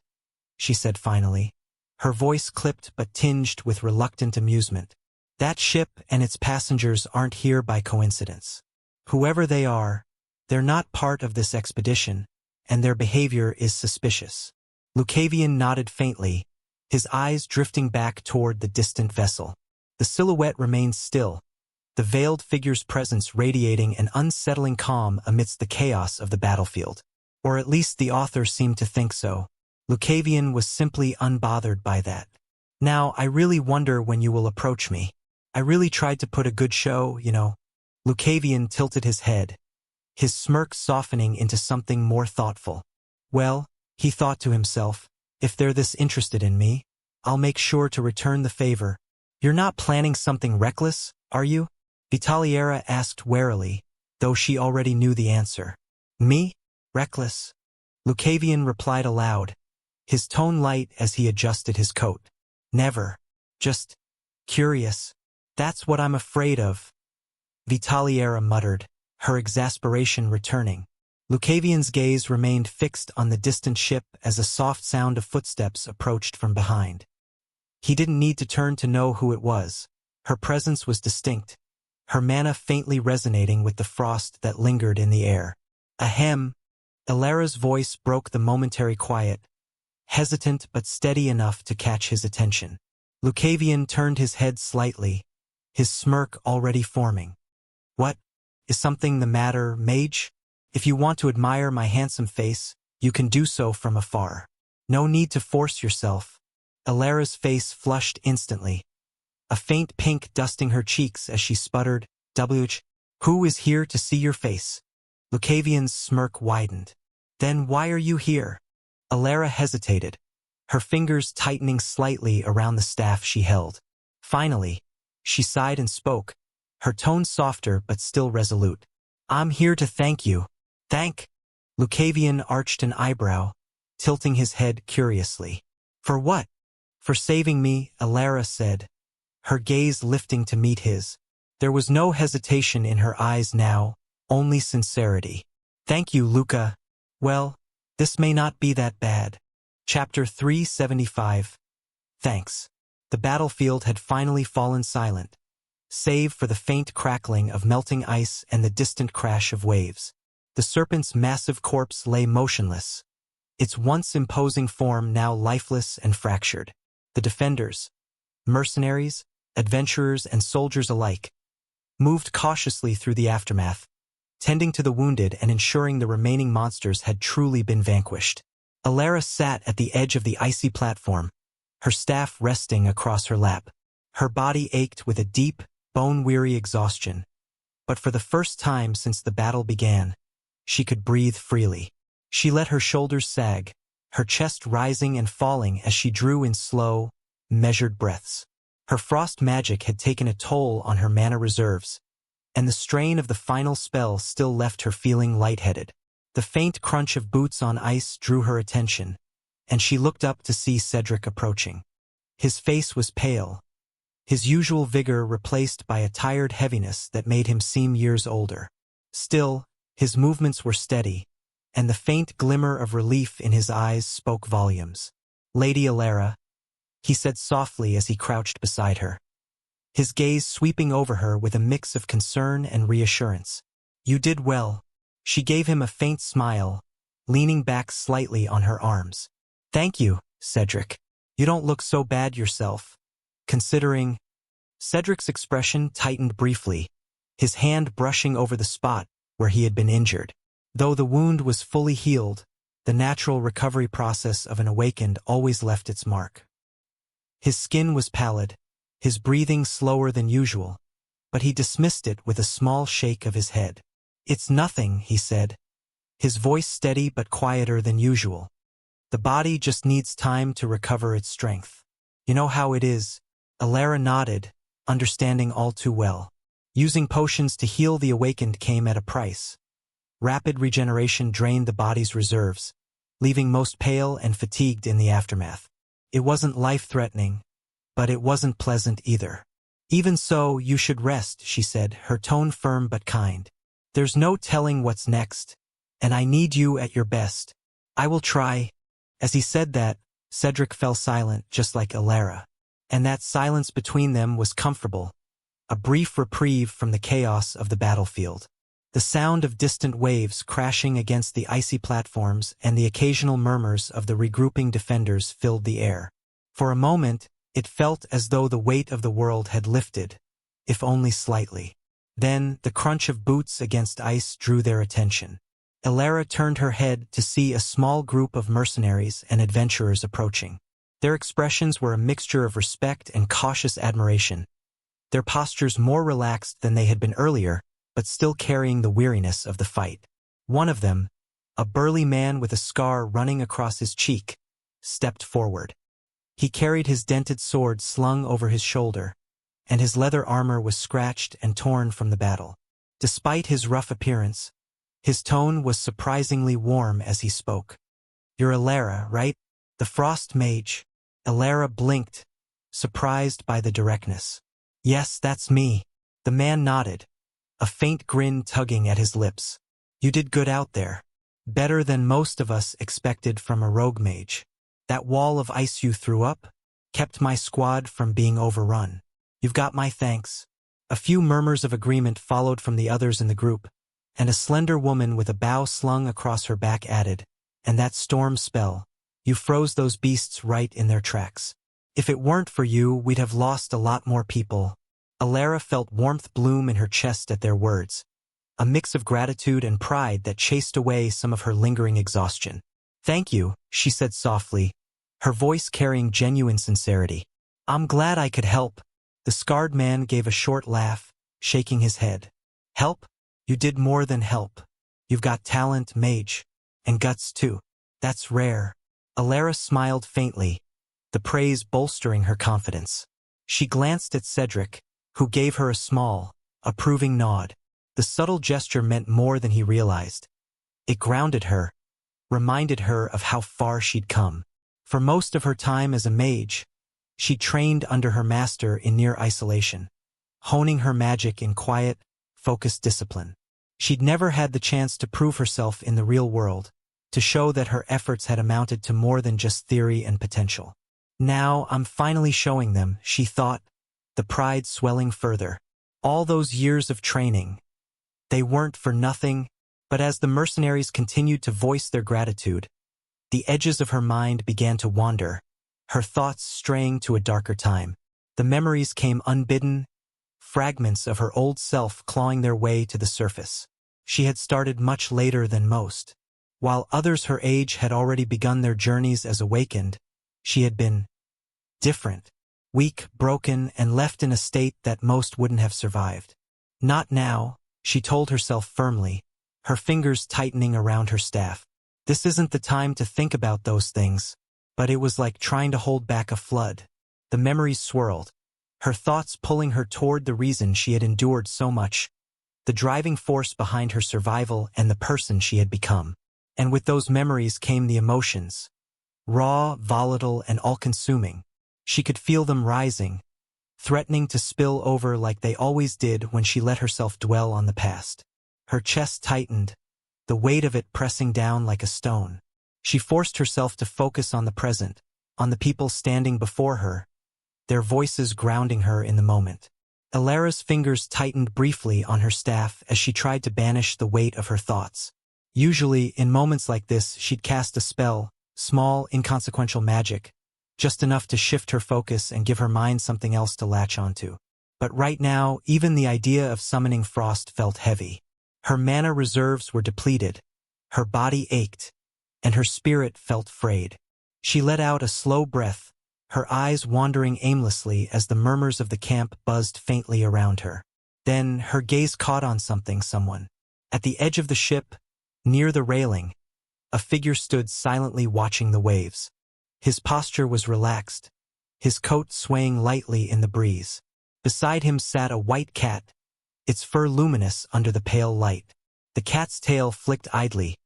she said finally, her voice clipped but tinged with reluctant amusement. That ship and its passengers aren't here by coincidence. Whoever they are, They're not part of this expedition, and their behavior is suspicious. Lucavion nodded faintly, his eyes drifting back toward the distant vessel. The silhouette remained still, the veiled figure's presence radiating an unsettling calm amidst the chaos of the battlefield. Or at least the author seemed to think so. Lucavion was simply unbothered by that. Now, I really wonder when you will approach me. I really tried to put a good show, you know. Lucavion tilted his head, his smirk softening into something more thoughtful. Well, he thought to himself, if they're this interested in me, I'll make sure to return the favor. You're not planning something reckless, are you? Vitaliera asked warily, though she already knew the answer. Me? Reckless? Lucavion replied aloud, his tone light as he adjusted his coat. Never. Just curious. That's what I'm afraid of. Vitaliera muttered, her exasperation returning. Lucavion's gaze remained fixed on the distant ship as a soft sound of footsteps approached from behind. He didn't need to turn to know who it was. Her presence was distinct, her mana faintly resonating with the frost that lingered in the air. Ahem! Ilara's voice broke the momentary quiet, hesitant but steady enough to catch his attention. Lucavion turned his head slightly, his smirk already forming. What? Is something the matter, mage? If you want to admire my handsome face, you can do so from afar. No need to force yourself. Ilara's face flushed instantly, a faint pink dusting her cheeks as she sputtered, Who is here to see your face? Lucavion's smirk widened. Then why are you here? Ilara hesitated, her fingers tightening slightly around the staff she held. Finally, she sighed and spoke, her tone softer but still resolute. I'm here to thank you. Thank? Lucavion arched an eyebrow, tilting his head curiously. For what? For saving me, Ilara said, her gaze lifting to meet his. There was no hesitation in her eyes now, only sincerity. Thank you, Luca. Well, this may not be that bad. Chapter 375. Thanks. The battlefield had finally fallen silent, save for the faint crackling of melting ice and the distant crash of waves. The serpent's massive corpse lay motionless, its once imposing form now lifeless and fractured. The defenders, mercenaries, adventurers and soldiers alike, moved cautiously through the aftermath, tending to the wounded and ensuring the remaining monsters had truly been vanquished. Ilara sat at the edge of the icy platform, her staff resting across her lap. Her body ached with a deep, bone-weary exhaustion, but for the first time since the battle began, she could breathe freely. She let her shoulders sag, her chest rising and falling as she drew in slow, measured breaths. Her frost magic had taken a toll on her mana reserves, and the strain of the final spell still left her feeling lightheaded. The faint crunch of boots on ice drew her attention, and she looked up to see Cedric approaching. His face was pale, his usual vigor replaced by a tired heaviness that made him seem years older. Still, his movements were steady, and the faint glimmer of relief in his eyes spoke volumes. Lady Ilara, he said softly as he crouched beside her, his gaze sweeping over her with a mix of concern and reassurance. You did well. She gave him a faint smile, leaning back slightly on her arms. Thank you, Cedric. You don't look so bad yourself, considering. Cedric's expression tightened briefly, his hand brushing over the spot where he had been injured. Though the wound was fully healed, the natural recovery process of an awakened always left its mark. His skin was pallid, his breathing slower than usual, but he dismissed it with a small shake of his head. It's nothing, he said, his voice steady but quieter than usual. The body just needs time to recover its strength. You know how it is. Ilara nodded, understanding all too well. Using potions to heal the awakened came at a price. Rapid regeneration drained the body's reserves, leaving most pale and fatigued in the aftermath. It wasn't life-threatening, but it wasn't pleasant either. Even so, you should rest, she said, her tone firm but kind. There's no telling what's next, and I need you at your best. I will try. As he said that, Cedric fell silent just like Ilara, and that silence between them was comfortable, a brief reprieve from the chaos of the battlefield. The sound of distant waves crashing against the icy platforms and the occasional murmurs of the regrouping defenders filled the air. For a moment, it felt as though the weight of the world had lifted, if only slightly. Then, the crunch of boots against ice drew their attention. Elara turned her head to see a small group of mercenaries and adventurers approaching. Their expressions were a mixture of respect and cautious admiration, their postures more relaxed than they had been earlier, but still carrying the weariness of the fight. One of them, a burly man with a scar running across his cheek, stepped forward. He carried his dented sword slung over his shoulder, and his leather armor was scratched and torn from the battle. Despite his rough appearance, his tone was surprisingly warm as he spoke. "You're Elara, right? The Frost Mage." Elara blinked, surprised by the directness. "Yes, that's me." The man nodded, a faint grin tugging at his lips. "You did good out there. Better than most of us expected from a rogue mage. That wall of ice you threw up kept my squad from being overrun. You've got my thanks." A few murmurs of agreement followed from the others in the group, and a slender woman with a bow slung across her back added, "And that storm spell, you froze those beasts right in their tracks. If it weren't for you, we'd have lost a lot more people." Elara felt warmth bloom in her chest at their words, a mix of gratitude and pride that chased away some of her lingering exhaustion. "Thank you," she said softly, her voice carrying genuine sincerity. "I'm glad I could help." The scarred man gave a short laugh, shaking his head. "Help? You did more than help. You've got talent, mage, and guts too. That's rare." Elara smiled faintly, the praise bolstering her confidence. She glanced at Cedric, who gave her a small, approving nod. The subtle gesture meant more than he realized. It grounded her, reminded her of how far she'd come. For most of her time as a mage, she trained under her master in near isolation, honing her magic in quiet, focused discipline. She'd never had the chance to prove herself in the real world, to show that her efforts had amounted to more than just theory and potential. "Now I'm finally showing them," she thought, the pride swelling further. All those years of training, they weren't for nothing. But as the mercenaries continued to voice their gratitude, the edges of her mind began to wander, her thoughts straying to a darker time. The memories came unbidden, fragments of her old self clawing their way to the surface. She had started much later than most. While others her age had already begun their journeys as awakened, she had been different, weak, broken, and left in a state that most wouldn't have survived. Not now, she told herself firmly, her fingers tightening around her staff. This isn't the time to think about those things. But it was like trying to hold back a flood. The memories swirled, her thoughts pulling her toward the reason she had endured so much, the driving force behind her survival and the person she had become. And with those memories came the emotions, raw, volatile, and all-consuming. She could feel them rising, threatening to spill over like they always did when she let herself dwell on the past. Her chest tightened, the weight of it pressing down like a stone. She forced herself to focus on the present, on the people standing before her, their voices grounding her in the moment. Elara's fingers tightened briefly on her staff as she tried to banish the weight of her thoughts. Usually, in moments like this, she'd cast a spell, small, inconsequential magic, just enough to shift her focus and give her mind something else to latch onto. But right now, even the idea of summoning frost felt heavy. Her mana reserves were depleted, her body ached, and her spirit felt frayed. She let out a slow breath, her eyes wandering aimlessly as the murmurs of the camp buzzed faintly around her. Then her gaze caught on someone. At the edge of the ship, near the railing, a figure stood silently watching the waves. His posture was relaxed, his coat swaying lightly in the breeze. Beside him sat a white cat, its fur luminous under the pale light. The cat's tail flicked idly,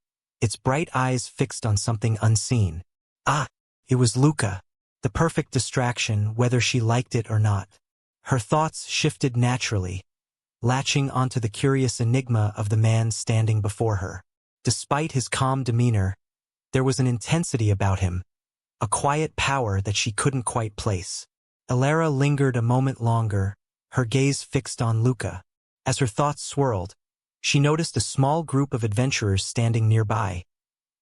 its bright eyes fixed on something unseen. Ah, it was Luca, the perfect distraction whether she liked it or not. Her thoughts shifted naturally, latching onto the curious enigma of the man standing before her. Despite his calm demeanor, there was an intensity about him, a quiet power that she couldn't quite place. Elara lingered a moment longer, her gaze fixed on Luca. As her thoughts swirled, She noticed a small group of adventurers standing nearby,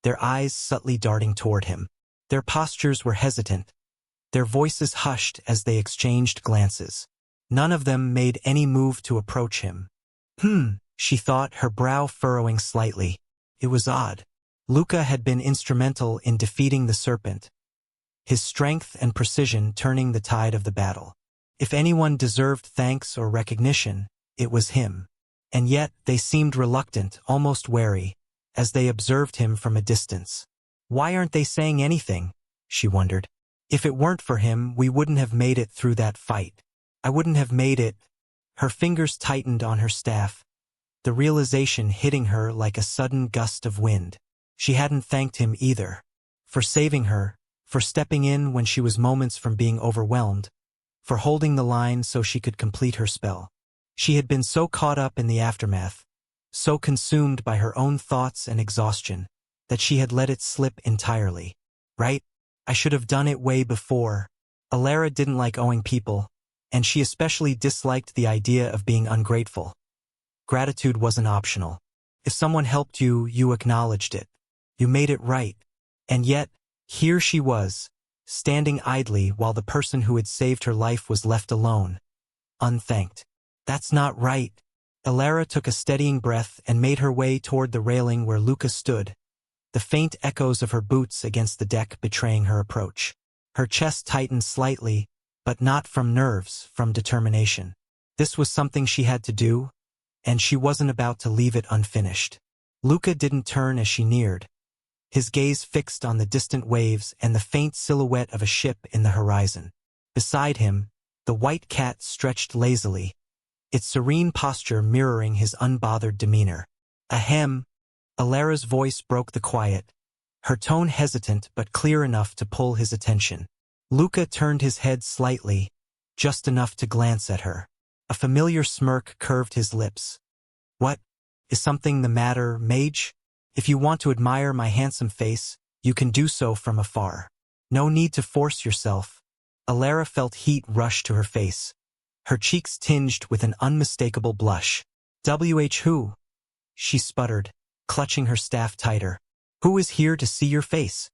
their eyes subtly darting toward him. Their postures were hesitant, their voices hushed as they exchanged glances. None of them made any move to approach him. She thought, her brow furrowing slightly. It was odd. Luca had been instrumental in defeating the serpent, his strength and precision turning the tide of the battle. If anyone deserved thanks or recognition, it was him. And yet they seemed reluctant, almost wary, as they observed him from a distance. Why aren't they saying anything? She wondered. If it weren't for him, we wouldn't have made it through that fight. I wouldn't have made it. Her fingers tightened on her staff, the realization hitting her like a sudden gust of wind. She hadn't thanked him either. For saving her, for stepping in when she was moments from being overwhelmed, for holding the line so she could complete her spell. She had been so caught up in the aftermath, so consumed by her own thoughts and exhaustion, that she had let it slip entirely. Right? I should have done it way before. Alara didn't like owing people, and she especially disliked the idea of being ungrateful. Gratitude wasn't optional. If someone helped you, you acknowledged it. You made it right. And yet, here she was, standing idly while the person who had saved her life was left alone, unthanked. That's not right. Alara took a steadying breath and made her way toward the railing where Luca stood, the faint echoes of her boots against the deck betraying her approach. Her chest tightened slightly, but not from nerves, from determination. This was something she had to do, and she wasn't about to leave it unfinished. Luca didn't turn as she neared, his gaze fixed on the distant waves and the faint silhouette of a ship in the horizon. Beside him, the white cat stretched lazily, its serene posture mirroring his unbothered demeanor. Ahem. Alara's voice broke the quiet, her tone hesitant but clear enough to pull his attention. Luca turned his head slightly, just enough to glance at her. A familiar smirk curved his lips. What? Is something the matter, mage? If you want to admire my handsome face, you can do so from afar. No need to force yourself. Alara felt heat rush to her face, her cheeks tinged with an unmistakable blush. Who? She sputtered, clutching her staff tighter. Who is here to see your face?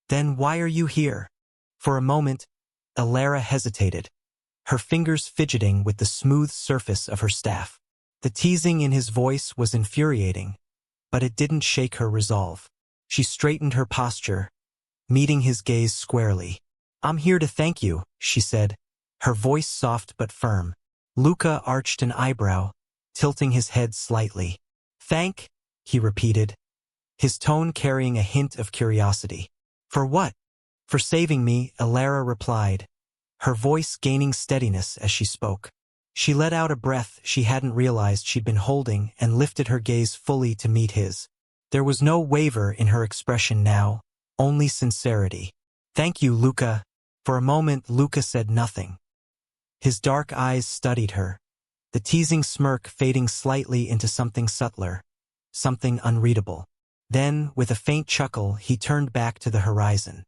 Then why are you here? For a moment, Alara hesitated, her fingers fidgeting with the smooth surface of her staff. The teasing in his voice was infuriating, but it didn't shake her resolve. She straightened her posture, meeting his gaze squarely. I'm here to thank you, she said, her voice soft but firm. Luca arched an eyebrow, tilting his head slightly. Thank? He repeated, his tone carrying a hint of curiosity. For what? For saving me, Alara replied, her voice gaining steadiness as she spoke. She let out a breath she hadn't realized she'd been holding and lifted her gaze fully to meet his. There was no waver in her expression now, only sincerity. Thank you, Luca. For a moment, Luca said nothing. His dark eyes studied her, the teasing smirk fading slightly into something subtler, something unreadable. Then, with a faint chuckle, he turned back to the horizon.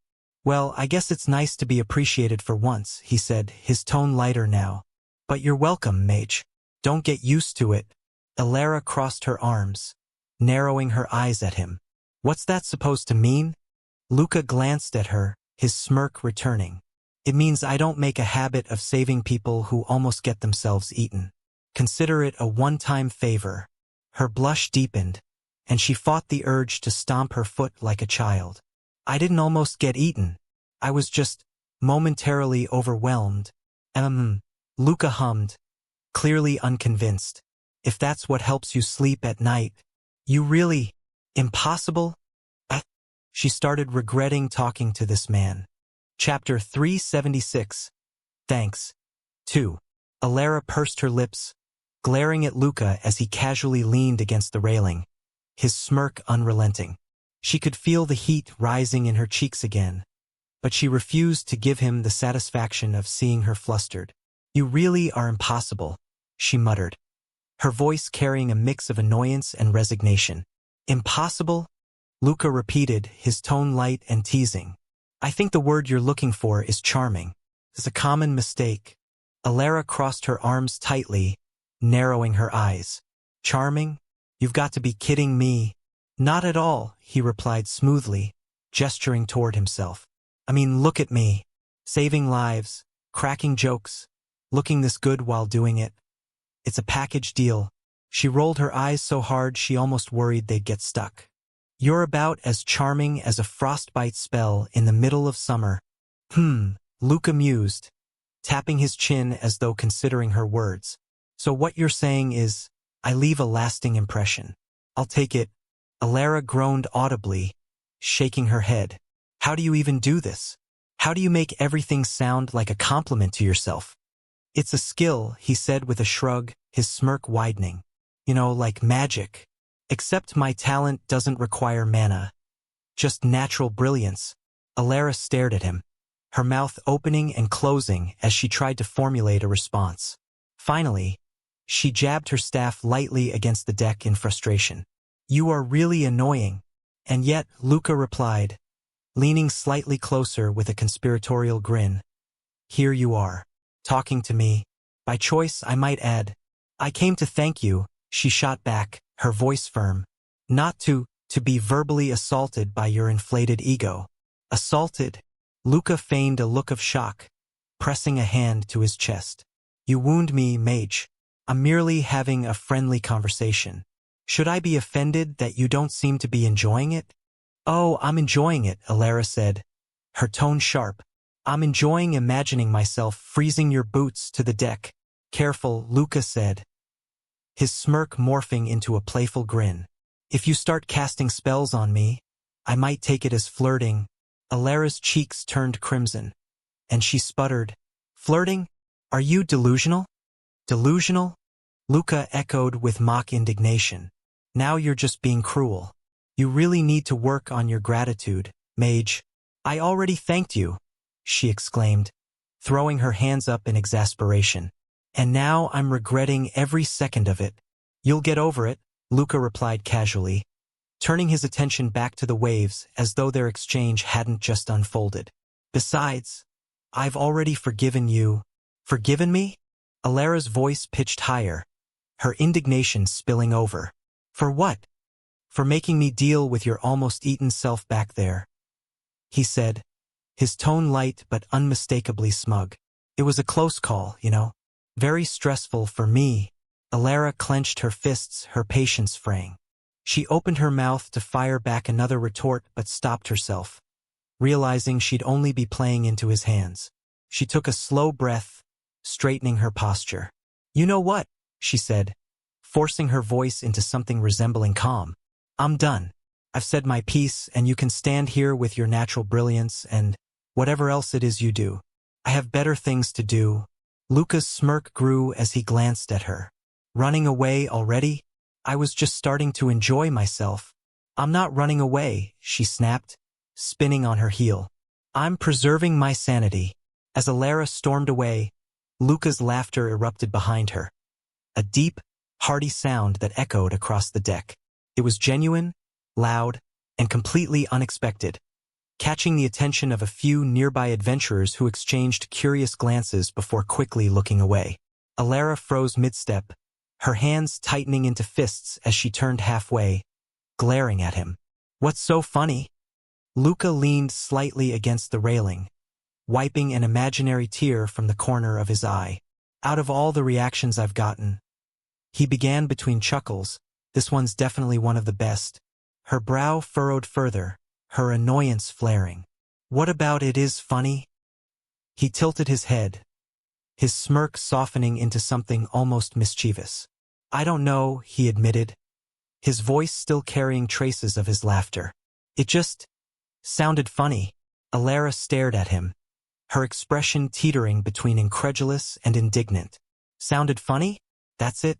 Well, I guess it's nice to be appreciated for once, he said, his tone lighter now. But you're welcome, mage. Don't get used to it. Alara crossed her arms, narrowing her eyes at him. What's that supposed to mean? Luca glanced at her, his smirk returning. It means I don't make a habit of saving people who almost get themselves eaten. Consider it a one-time favor. Her blush deepened, and she fought the urge to stomp her foot like a child. I didn't almost get eaten. I was just momentarily overwhelmed. Luca hummed, clearly unconvinced. If that's what helps you sleep at night, you really... Impossible? She started regretting talking to this man. Chapter 376. Thanks. 2. Alara pursed her lips, glaring at Luca as he casually leaned against the railing, his smirk unrelenting. She could feel the heat rising in her cheeks again, but she refused to give him the satisfaction of seeing her flustered. You really are impossible, she muttered, her voice carrying a mix of annoyance and resignation. Impossible? Luca repeated, his tone light and teasing. I think the word you're looking for is charming. It's a common mistake. Alara crossed her arms tightly, narrowing her eyes. Charming? You've got to be kidding me. Not at all, he replied smoothly, gesturing toward himself. I mean, look at me. Saving lives, cracking jokes, looking this good while doing it. It's a package deal. She rolled her eyes so hard she almost worried they'd get stuck. You're about as charming as a frostbite spell in the middle of summer. Luca mused, tapping his chin as though considering her words. So what you're saying is, I leave a lasting impression. I'll take it. Alara groaned audibly, shaking her head. How do you even do this? How do you make everything sound like a compliment to yourself? It's a skill, he said with a shrug, his smirk widening. You know, like magic. Except my talent doesn't require mana. Just natural brilliance. Alara stared at him, her mouth opening and closing as she tried to formulate a response. Finally, she jabbed her staff lightly against the deck in frustration. You are really annoying. And yet, Luca replied, leaning slightly closer with a conspiratorial grin. Here you are, talking to me. By choice, I might add. I came to thank you, she shot back, her voice firm. Not to be verbally assaulted by your inflated ego. Assaulted? Luca feigned a look of shock, pressing a hand to his chest. You wound me, mage. I'm merely having a friendly conversation. Should I be offended that you don't seem to be enjoying it? Oh, I'm enjoying it, Alara said, her tone sharp. I'm enjoying imagining myself freezing your boots to the deck. Careful, Luca said, his smirk morphing into a playful grin. If you start casting spells on me, I might take it as flirting. Alara's cheeks turned crimson, and she sputtered. Flirting? Are you delusional? Delusional? Luca echoed with mock indignation. Now you're just being cruel. You really need to work on your gratitude, mage. I already thanked you, she exclaimed, throwing her hands up in exasperation. And now I'm regretting every second of it. You'll get over it, Luca replied casually, turning his attention back to the waves as though their exchange hadn't just unfolded. Besides, I've already forgiven you. Forgiven me? Alara's voice pitched higher, her indignation spilling over. For what? For making me deal with your almost eaten self back there, he said, his tone light but unmistakably smug. It was a close call, you know. Very stressful for me. Alara clenched her fists, her patience fraying. She opened her mouth to fire back another retort but stopped herself, realizing she'd only be playing into his hands. She took a slow breath, straightening her posture. You know what? She said, forcing her voice into something resembling calm. I'm done. I've said my piece, and you can stand here with your natural brilliance and whatever else it is you do. I have better things to do. Luca's smirk grew as he glanced at her. Running away already? I was just starting to enjoy myself. I'm not running away, she snapped, spinning on her heel. I'm preserving my sanity. As Alara stormed away, Luca's laughter erupted behind her. A deep, hearty sound that echoed across the deck. It was genuine, loud, and completely unexpected, catching the attention of a few nearby adventurers who exchanged curious glances before quickly looking away. Alara froze mid-step, her hands tightening into fists as she turned halfway, glaring at him. What's so funny? Luca leaned slightly against the railing, wiping an imaginary tear from the corner of his eye. Out of all the reactions I've gotten, he began between chuckles. This one's definitely one of the best. Her brow furrowed further, her annoyance flaring. What about it is funny? He tilted his head, his smirk softening into something almost mischievous. I don't know, he admitted, his voice still carrying traces of his laughter. It just sounded funny. Alara stared at him, her expression teetering between incredulous and indignant. Sounded funny? That's it?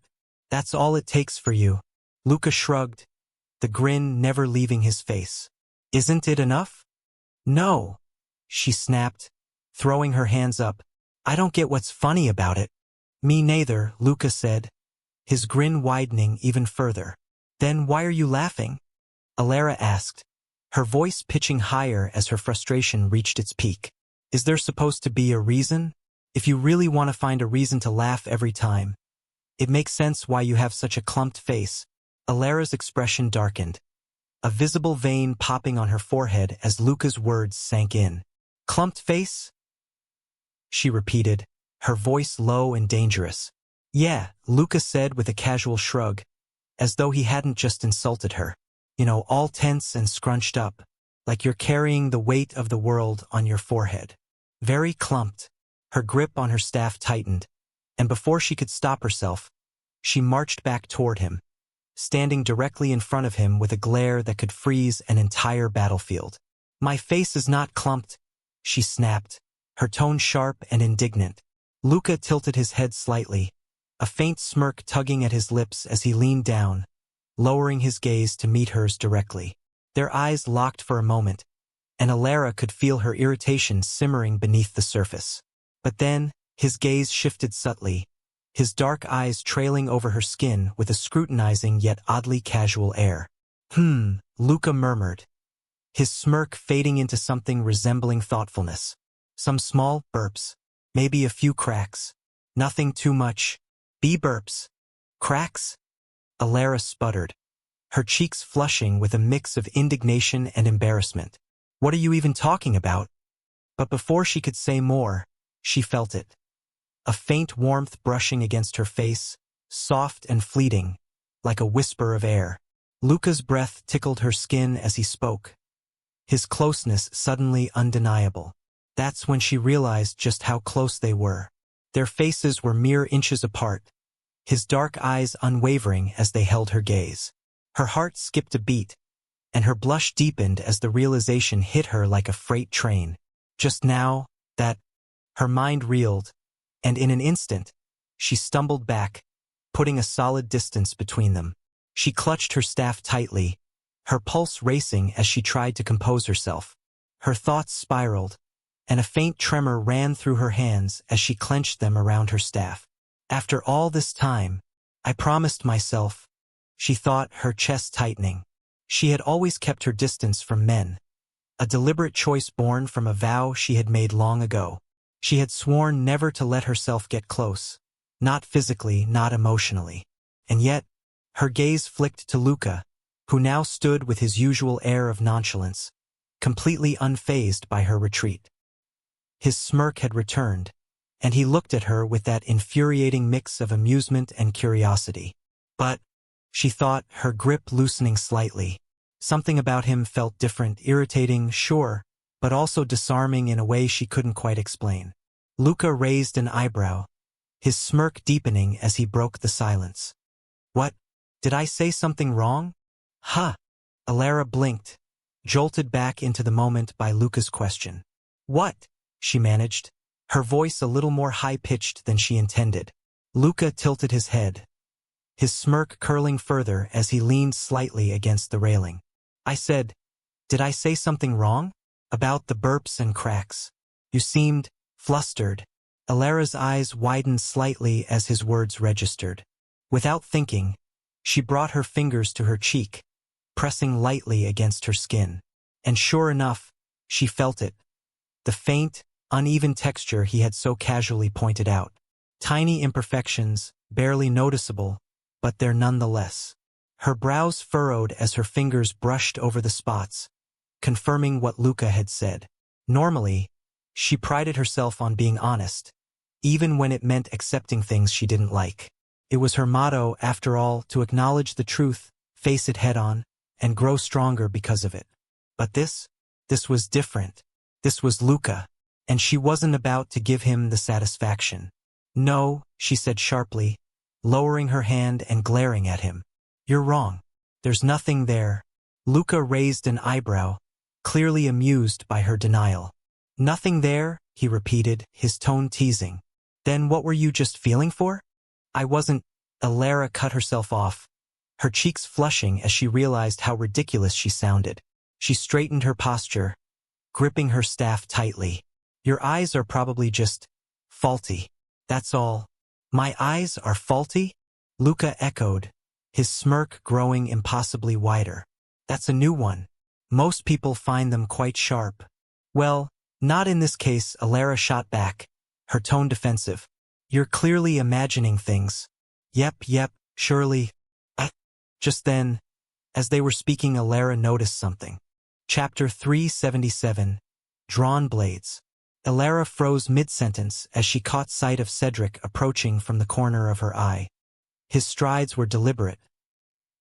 That's all it takes for you? Luca shrugged, the grin never leaving his face. Isn't it enough? No, she snapped, throwing her hands up. I don't get what's funny about it. Me neither, Luca said, his grin widening even further. Then why are you laughing? Alara asked, her voice pitching higher as her frustration reached its peak. Is there supposed to be a reason? If you really want to find a reason to laugh every time, it makes sense why you have such a clumped face. Alara's expression darkened, a visible vein popping on her forehead as Luca's words sank in. Clumped face? She repeated, her voice low and dangerous. Yeah, Luca said with a casual shrug, as though he hadn't just insulted her. You know, all tense and scrunched up, like you're carrying the weight of the world on your forehead. Very clumped. Her grip on her staff tightened, and before she could stop herself, she marched back toward him, standing directly in front of him with a glare that could freeze an entire battlefield. My face is not clumped, she snapped, her tone sharp and indignant. Luca tilted his head slightly, a faint smirk tugging at his lips as he leaned down, lowering his gaze to meet hers directly. Their eyes locked for a moment, and Alara could feel her irritation simmering beneath the surface. But then, his gaze shifted subtly, his dark eyes trailing over her skin with a scrutinizing yet oddly casual air. Luca murmured, his smirk fading into something resembling thoughtfulness. Some small burps, maybe a few cracks. Nothing too much. Burps. Cracks? Alara sputtered, her cheeks flushing with a mix of indignation and embarrassment. What are you even talking about? But before she could say more, she felt it. A faint warmth brushing against her face, soft and fleeting, like a whisper of air. Luca's breath tickled her skin as he spoke, his closeness suddenly undeniable. That's when she realized just how close they were. Their faces were mere inches apart, his dark eyes unwavering as they held her gaze. Her heart skipped a beat, and her blush deepened as the realization hit her like a freight train. Just now, her mind reeled, and in an instant, she stumbled back, putting a solid distance between them. She clutched her staff tightly, her pulse racing as she tried to compose herself. Her thoughts spiraled, and a faint tremor ran through her hands as she clenched them around her staff. After all this time, I promised myself, she thought, her chest tightening. She had always kept her distance from men, a deliberate choice born from a vow she had made long ago. She had sworn never to let herself get close, not physically, not emotionally. And yet, her gaze flicked to Luca, who now stood with his usual air of nonchalance, completely unfazed by her retreat. His smirk had returned, and he looked at her with that infuriating mix of amusement and curiosity. But, she thought, her grip loosening slightly. Something about him felt different, irritating, sure, but also disarming in a way she couldn't quite explain. Luca raised an eyebrow, his smirk deepening as he broke the silence. What? Did I say something wrong? Huh. Alara blinked, jolted back into the moment by Luca's question. What? She managed, her voice a little more high-pitched than she intended. Luca tilted his head, his smirk curling further as he leaned slightly against the railing. I said, did I say something wrong? About the burps and cracks. You seemed flustered. Alara's eyes widened slightly as his words registered. Without thinking, she brought her fingers to her cheek, pressing lightly against her skin. And sure enough, she felt it. The faint, uneven texture he had so casually pointed out. Tiny imperfections, barely noticeable, but there nonetheless. Her brows furrowed as her fingers brushed over the spots, confirming what Luca had said. Normally, she prided herself on being honest, even when it meant accepting things she didn't like. It was her motto, after all, to acknowledge the truth, face it head-on, and grow stronger because of it. But this was different. This was Luca, and she wasn't about to give him the satisfaction. No, she said sharply, lowering her hand and glaring at him. You're wrong. There's nothing there. Luca raised an eyebrow, clearly amused by her denial. Nothing there, he repeated, his tone teasing. Then what were you just feeling for? I wasn't. Alara cut herself off, her cheeks flushing as she realized how ridiculous she sounded. She straightened her posture, gripping her staff tightly. Your eyes are probably just faulty. That's all. My eyes are faulty? Luca echoed, his smirk growing impossibly wider. That's a new one. Most people find them quite sharp. Well, not in this case, Alara shot back, her tone defensive. You're clearly imagining things. Yep, surely. Just then, as they were speaking, Alara noticed something. Chapter 377, Drawn Blades. Alara froze mid-sentence as she caught sight of Cedric approaching from the corner of her eye. His strides were deliberate,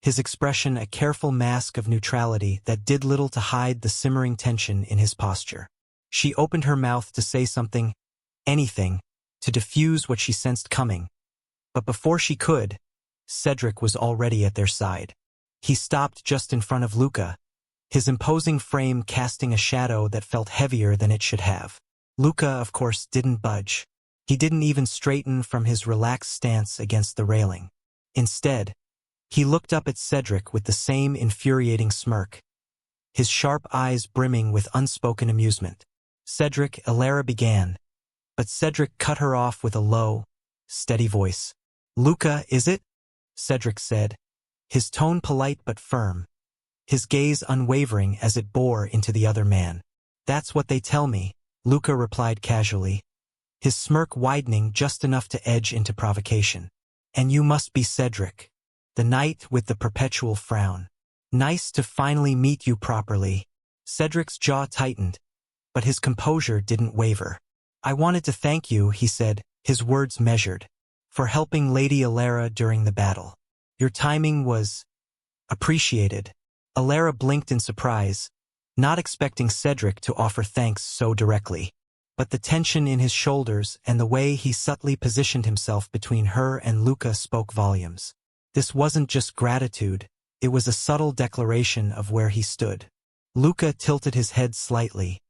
his expression a careful mask of neutrality that did little to hide the simmering tension in his posture. She opened her mouth to say something, anything, to diffuse what she sensed coming. But before she could, Cedric was already at their side. He stopped just in front of Luca, his imposing frame casting a shadow that felt heavier than it should have. Luca, of course, didn't budge. He didn't even straighten from his relaxed stance against the railing. Instead, he looked up at Cedric with the same infuriating smirk, his sharp eyes brimming with unspoken amusement. Cedric, Alara began, but Cedric cut her off with a low, steady voice. Luca, is it? Cedric said, his tone polite but firm, his gaze unwavering as it bore into the other man. That's what they tell me, Luca replied casually, his smirk widening just enough to edge into provocation. And you must be Cedric, the knight with the perpetual frown. Nice to finally meet you properly. Cedric's jaw tightened, but his composure didn't waver. I wanted to thank you, he said, his words measured, for helping Lady Alara during the battle. Your timing was appreciated. Alara blinked in surprise, not expecting Cedric to offer thanks so directly. But the tension in his shoulders and the way he subtly positioned himself between her and Luca spoke volumes. This wasn't just gratitude, it was a subtle declaration of where he stood. Luca tilted his head slightly,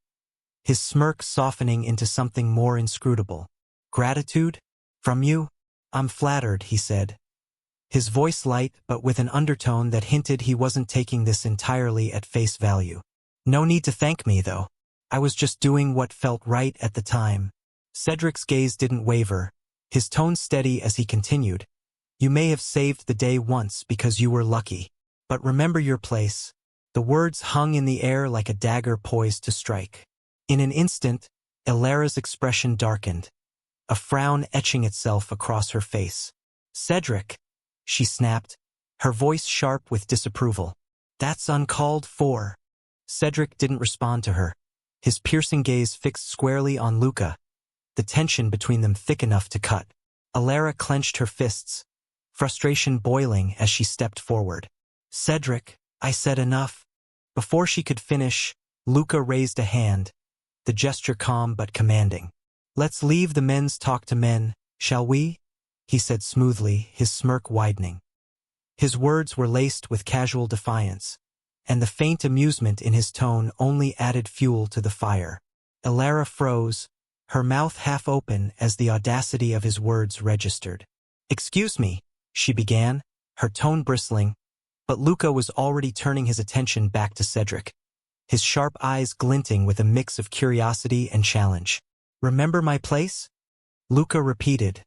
his smirk softening into something more inscrutable. Gratitude? From you? I'm flattered, he said, his voice light but with an undertone that hinted he wasn't taking this entirely at face value. No need to thank me, though. I was just doing what felt right at the time. Cedric's gaze didn't waver, his tone steady as he continued. You may have saved the day once because you were lucky. But remember your place. The words hung in the air like a dagger poised to strike. In an instant, Alara's expression darkened, a frown etching itself across her face. Cedric, she snapped, her voice sharp with disapproval. That's uncalled for. Cedric didn't respond to her, his piercing gaze fixed squarely on Luca, the tension between them thick enough to cut. Alara clenched her fists, frustration boiling as she stepped forward. Cedric, I said enough. Before she could finish, Luca raised a hand, the gesture calm but commanding. Let's leave the men's talk to men, shall we? He said smoothly, his smirk widening. His words were laced with casual defiance, and the faint amusement in his tone only added fuel to the fire. Alara froze, her mouth half open as the audacity of his words registered. Excuse me, she began, her tone bristling, but Luca was already turning his attention back to Cedric, his sharp eyes glinting with a mix of curiosity and challenge. Remember my place? Luca repeated,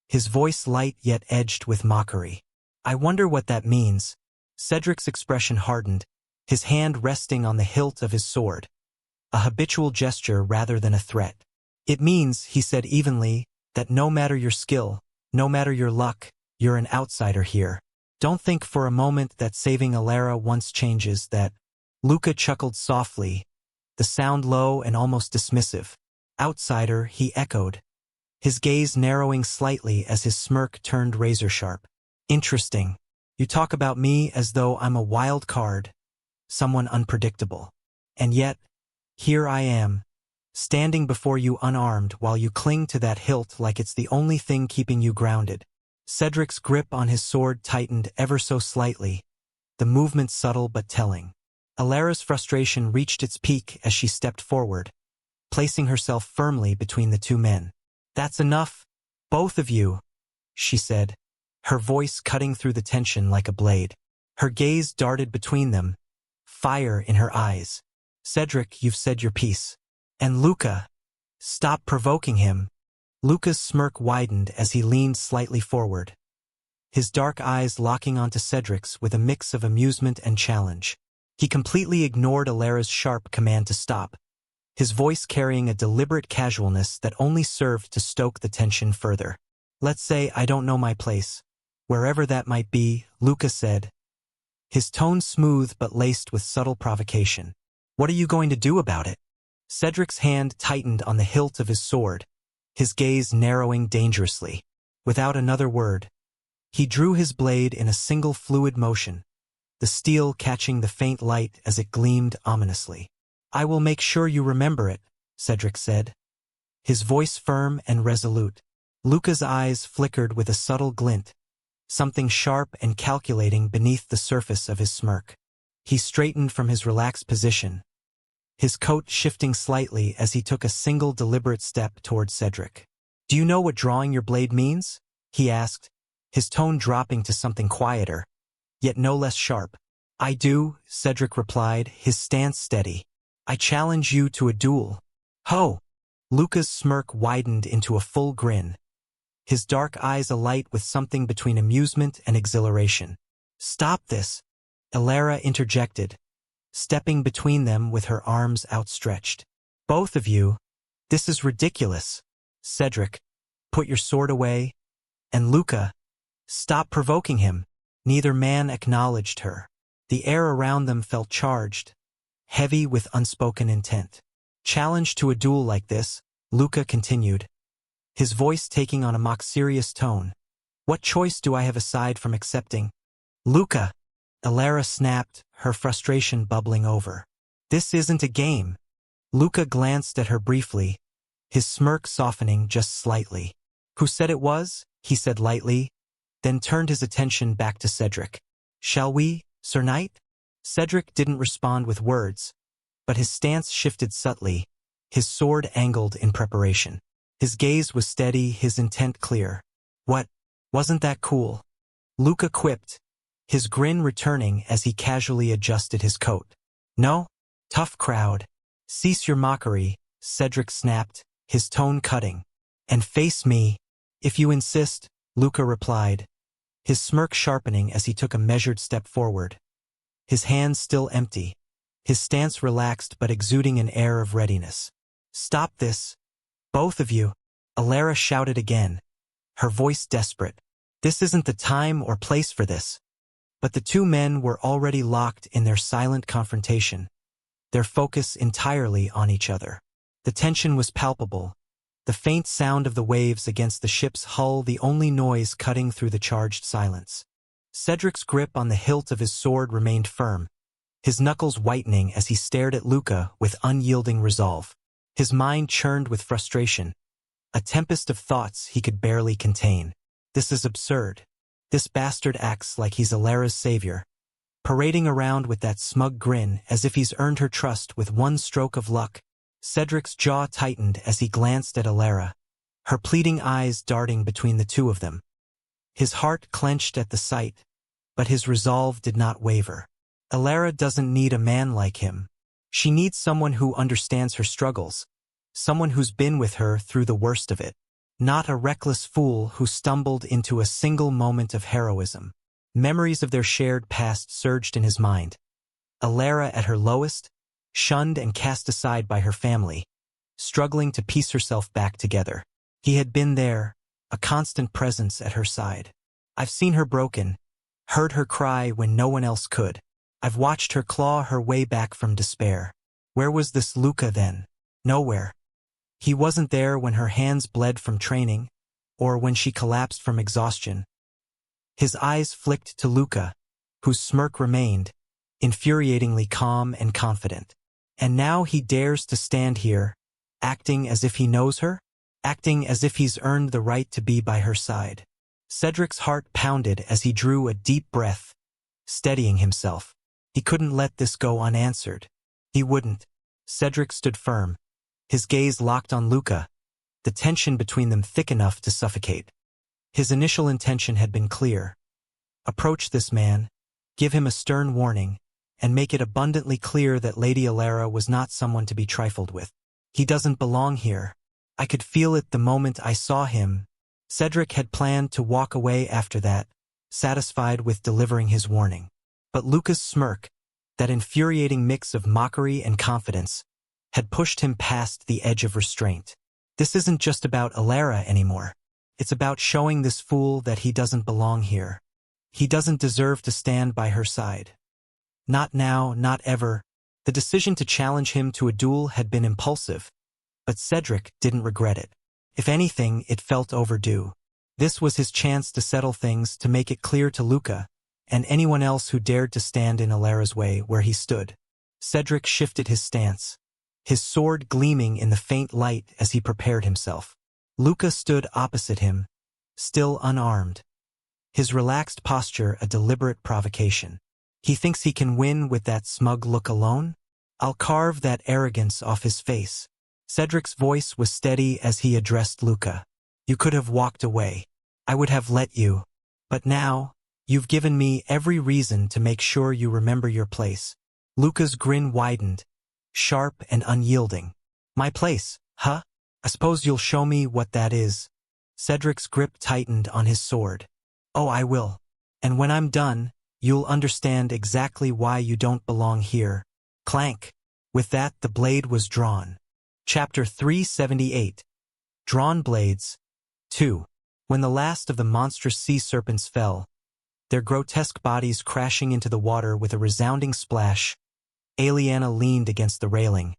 his voice light yet edged with mockery. I wonder what that means. Cedric's expression hardened, his hand resting on the hilt of his sword, a habitual gesture rather than a threat. It means, he said evenly, that no matter your skill, no matter your luck, you're an outsider here. Don't think for a moment that saving Alara once changes that. Luca chuckled softly, the sound low and almost dismissive. Outsider, he echoed, his gaze narrowing slightly as his smirk turned razor-sharp. Interesting. You talk about me as though I'm a wild card, someone unpredictable. And yet, here I am, standing before you unarmed while you cling to that hilt like it's the only thing keeping you grounded. Cedric's grip on his sword tightened ever so slightly, the movement subtle but telling. Alara's frustration reached its peak as she stepped forward, placing herself firmly between the two men. That's enough, both of you, she said, her voice cutting through the tension like a blade. Her gaze darted between them, fire in her eyes. Cedric, you've said your piece. And Luca, stop provoking him. Luca's smirk widened as he leaned slightly forward, his dark eyes locking onto Cedric's with a mix of amusement and challenge. He completely ignored Alara's sharp command to stop, his voice carrying a deliberate casualness that only served to stoke the tension further. Let's say I don't know my place, wherever that might be, Luca said, his tone smooth but laced with subtle provocation. "What are you going to do about it?" Cedric's hand tightened on the hilt of his sword, his gaze narrowing dangerously. Without another word, he drew his blade in a single fluid motion, the steel catching the faint light as it gleamed ominously. "I will make sure you remember it," Cedric said, his voice firm and resolute. Luca's eyes flickered with a subtle glint, something sharp and calculating beneath the surface of his smirk. He straightened from his relaxed position, his coat shifting slightly as he took a single deliberate step toward Cedric. "Do you know what drawing your blade means?" he asked, his tone dropping to something quieter, yet no less sharp. "I do," Cedric replied, his stance steady. "I challenge you to a duel." "Ho!" Luca's smirk widened into a full grin, his dark eyes alight with something between amusement and exhilaration. "Stop this," Alara interjected, stepping between them with her arms outstretched. "Both of you, this is ridiculous." "Cedric, put your sword away." And Luca, "Stop provoking him." Neither man acknowledged her. The air around them felt charged, heavy with unspoken intent. "Challenged to a duel like this," Luca continued, his voice taking on a mock-serious tone. "What choice do I have aside from accepting?" "Luca!" Alara snapped, her frustration bubbling over. "This isn't a game." Luca glanced at her briefly, his smirk softening just slightly. "Who said it was?" he said lightly, then turned his attention back to Cedric. "Shall we, Sir Knight?" Cedric didn't respond with words, but his stance shifted subtly, his sword angled in preparation. His gaze was steady, his intent clear. "What? Wasn't that cool?" Luca quipped, his grin returning as he casually adjusted his coat. "No? Tough crowd. Cease your mockery," Cedric snapped, his tone cutting. "And face me, if you insist," Luca replied, his smirk sharpening as he took a measured step forward, his hands still empty, his stance relaxed but exuding an air of readiness. "Stop this, both of you," Alara shouted again, her voice desperate. This isn't the time or place for this. But the two men were already locked in their silent confrontation, their focus entirely on each other. The tension was palpable, the faint sound of the waves against the ship's hull the only noise cutting through the charged silence. Cedric's grip on the hilt of his sword remained firm, his knuckles whitening as he stared at Luca with unyielding resolve. His mind churned with frustration, a tempest of thoughts he could barely contain. This is absurd. This bastard acts like he's Alara's savior, parading around with that smug grin as if he's earned her trust with one stroke of luck. Cedric's jaw tightened as he glanced at Alara, her pleading eyes darting between the two of them. His heart clenched at the sight, but his resolve did not waver. Alara doesn't need a man like him. She needs someone who understands her struggles, someone who's been with her through the worst of it. Not a reckless fool who stumbled into a single moment of heroism. Memories of their shared past surged in his mind. Alara at her lowest, shunned and cast aside by her family, struggling to piece herself back together. He had been there, a constant presence at her side. I've seen her broken, heard her cry when no one else could. I've watched her claw her way back from despair. Where was this Luca then? Nowhere. He wasn't there when her hands bled from training, or when she collapsed from exhaustion. His eyes flicked to Luca, whose smirk remained, infuriatingly calm and confident. And now he dares to stand here, acting as if he knows her, acting as if he's earned the right to be by her side. Cedric's heart pounded as he drew a deep breath, steadying himself. He couldn't let this go unanswered. He wouldn't. Cedric stood firm, his gaze locked on Luca, the tension between them thick enough to suffocate. His initial intention had been clear. Approach this man, give him a stern warning, and make it abundantly clear that Lady Alara was not someone to be trifled with. He doesn't belong here. I could feel it the moment I saw him. Cedric had planned to walk away after that, satisfied with delivering his warning. But Luca's smirk, that infuriating mix of mockery and confidence, had pushed him past the edge of restraint. This isn't just about Alara anymore. It's about showing this fool that he doesn't belong here. He doesn't deserve to stand by her side. Not now, not ever. The decision to challenge him to a duel had been impulsive, but Cedric didn't regret it. If anything, it felt overdue. This was his chance to settle things, to make it clear to Luca, and anyone else who dared to stand in Alara's way, where he stood. Cedric shifted his stance, his sword gleaming in the faint light as he prepared himself. Luca stood opposite him, still unarmed, his relaxed posture a deliberate provocation. He thinks he can win with that smug look alone? I'll carve that arrogance off his face. Cedric's voice was steady as he addressed Luca. You could have walked away. I would have let you. But now, you've given me every reason to make sure you remember your place. Luca's grin widened, sharp and unyielding. My place, huh? I suppose you'll show me what that is. Cedric's grip tightened on his sword. Oh, I will. And when I'm done, you'll understand exactly why you don't belong here. Clank. With that, the blade was drawn. Chapter 378. Drawn Blades. 2. When the last of the monstrous sea serpents fell, their grotesque bodies crashing into the water with a resounding splash, Aliana leaned against the railing,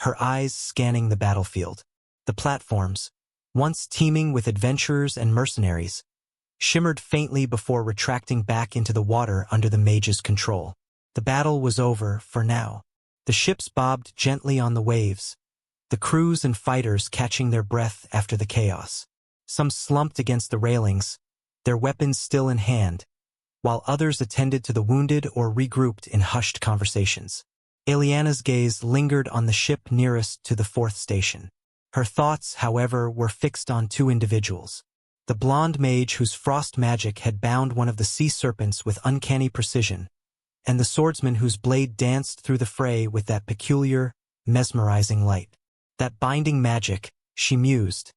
her eyes scanning the battlefield. The platforms, once teeming with adventurers and mercenaries, shimmered faintly before retracting back into the water under the mage's control. The battle was over, for now. The ships bobbed gently on the waves, the crews and fighters catching their breath after the chaos. Some slumped against the railings, their weapons still in hand, while others attended to the wounded or regrouped in hushed conversations. Aliana's gaze lingered on the ship nearest to the fourth station. Her thoughts, however, were fixed on two individuals. The blonde mage whose frost magic had bound one of the sea serpents with uncanny precision, and the swordsman whose blade danced through the fray with that peculiar, mesmerizing light. That binding magic, she mused,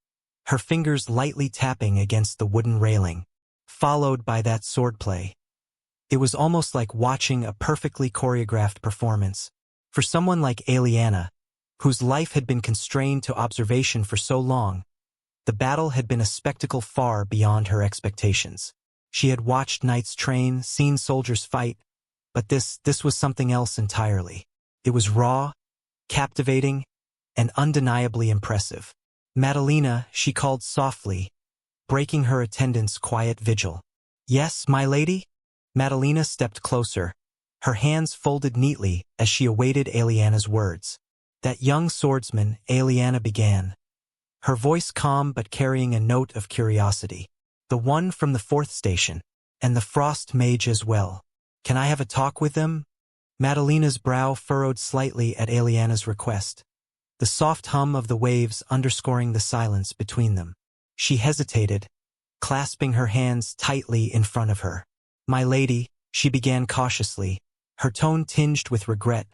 her fingers lightly tapping against the wooden railing, followed by that swordplay. It was almost like watching a perfectly choreographed performance. For someone like Aliana, whose life had been constrained to observation for so long, the battle had been a spectacle far beyond her expectations. She had watched knights train, seen soldiers fight, but this was something else entirely. It was raw, captivating, and undeniably impressive. Madalena, she called softly, breaking her attendant's quiet vigil. Yes, my lady? Madalena stepped closer, her hands folded neatly as she awaited Aliana's words. That young swordsman, Aliana began, her voice calm but carrying a note of curiosity. The one from the fourth station, and the frost mage as well. Can I have a talk with them? Madalena's brow furrowed slightly at Aliana's request, the soft hum of the waves underscoring the silence between them. She hesitated, clasping her hands tightly in front of her. My lady, she began cautiously, her tone tinged with regret.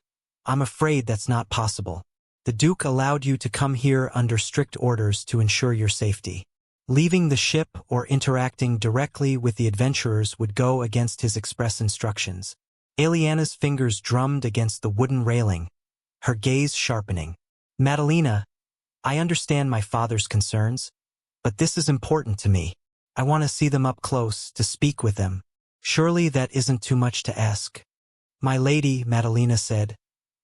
I'm afraid that's not possible. The Duke allowed you to come here under strict orders to ensure your safety. Leaving the ship or interacting directly with the adventurers would go against his express instructions. Aliana's fingers drummed against the wooden railing, her gaze sharpening. Madalena, I understand my father's concerns, but this is important to me. I want to see them up close, to speak with them. Surely that isn't too much to ask. My lady, Madalena said,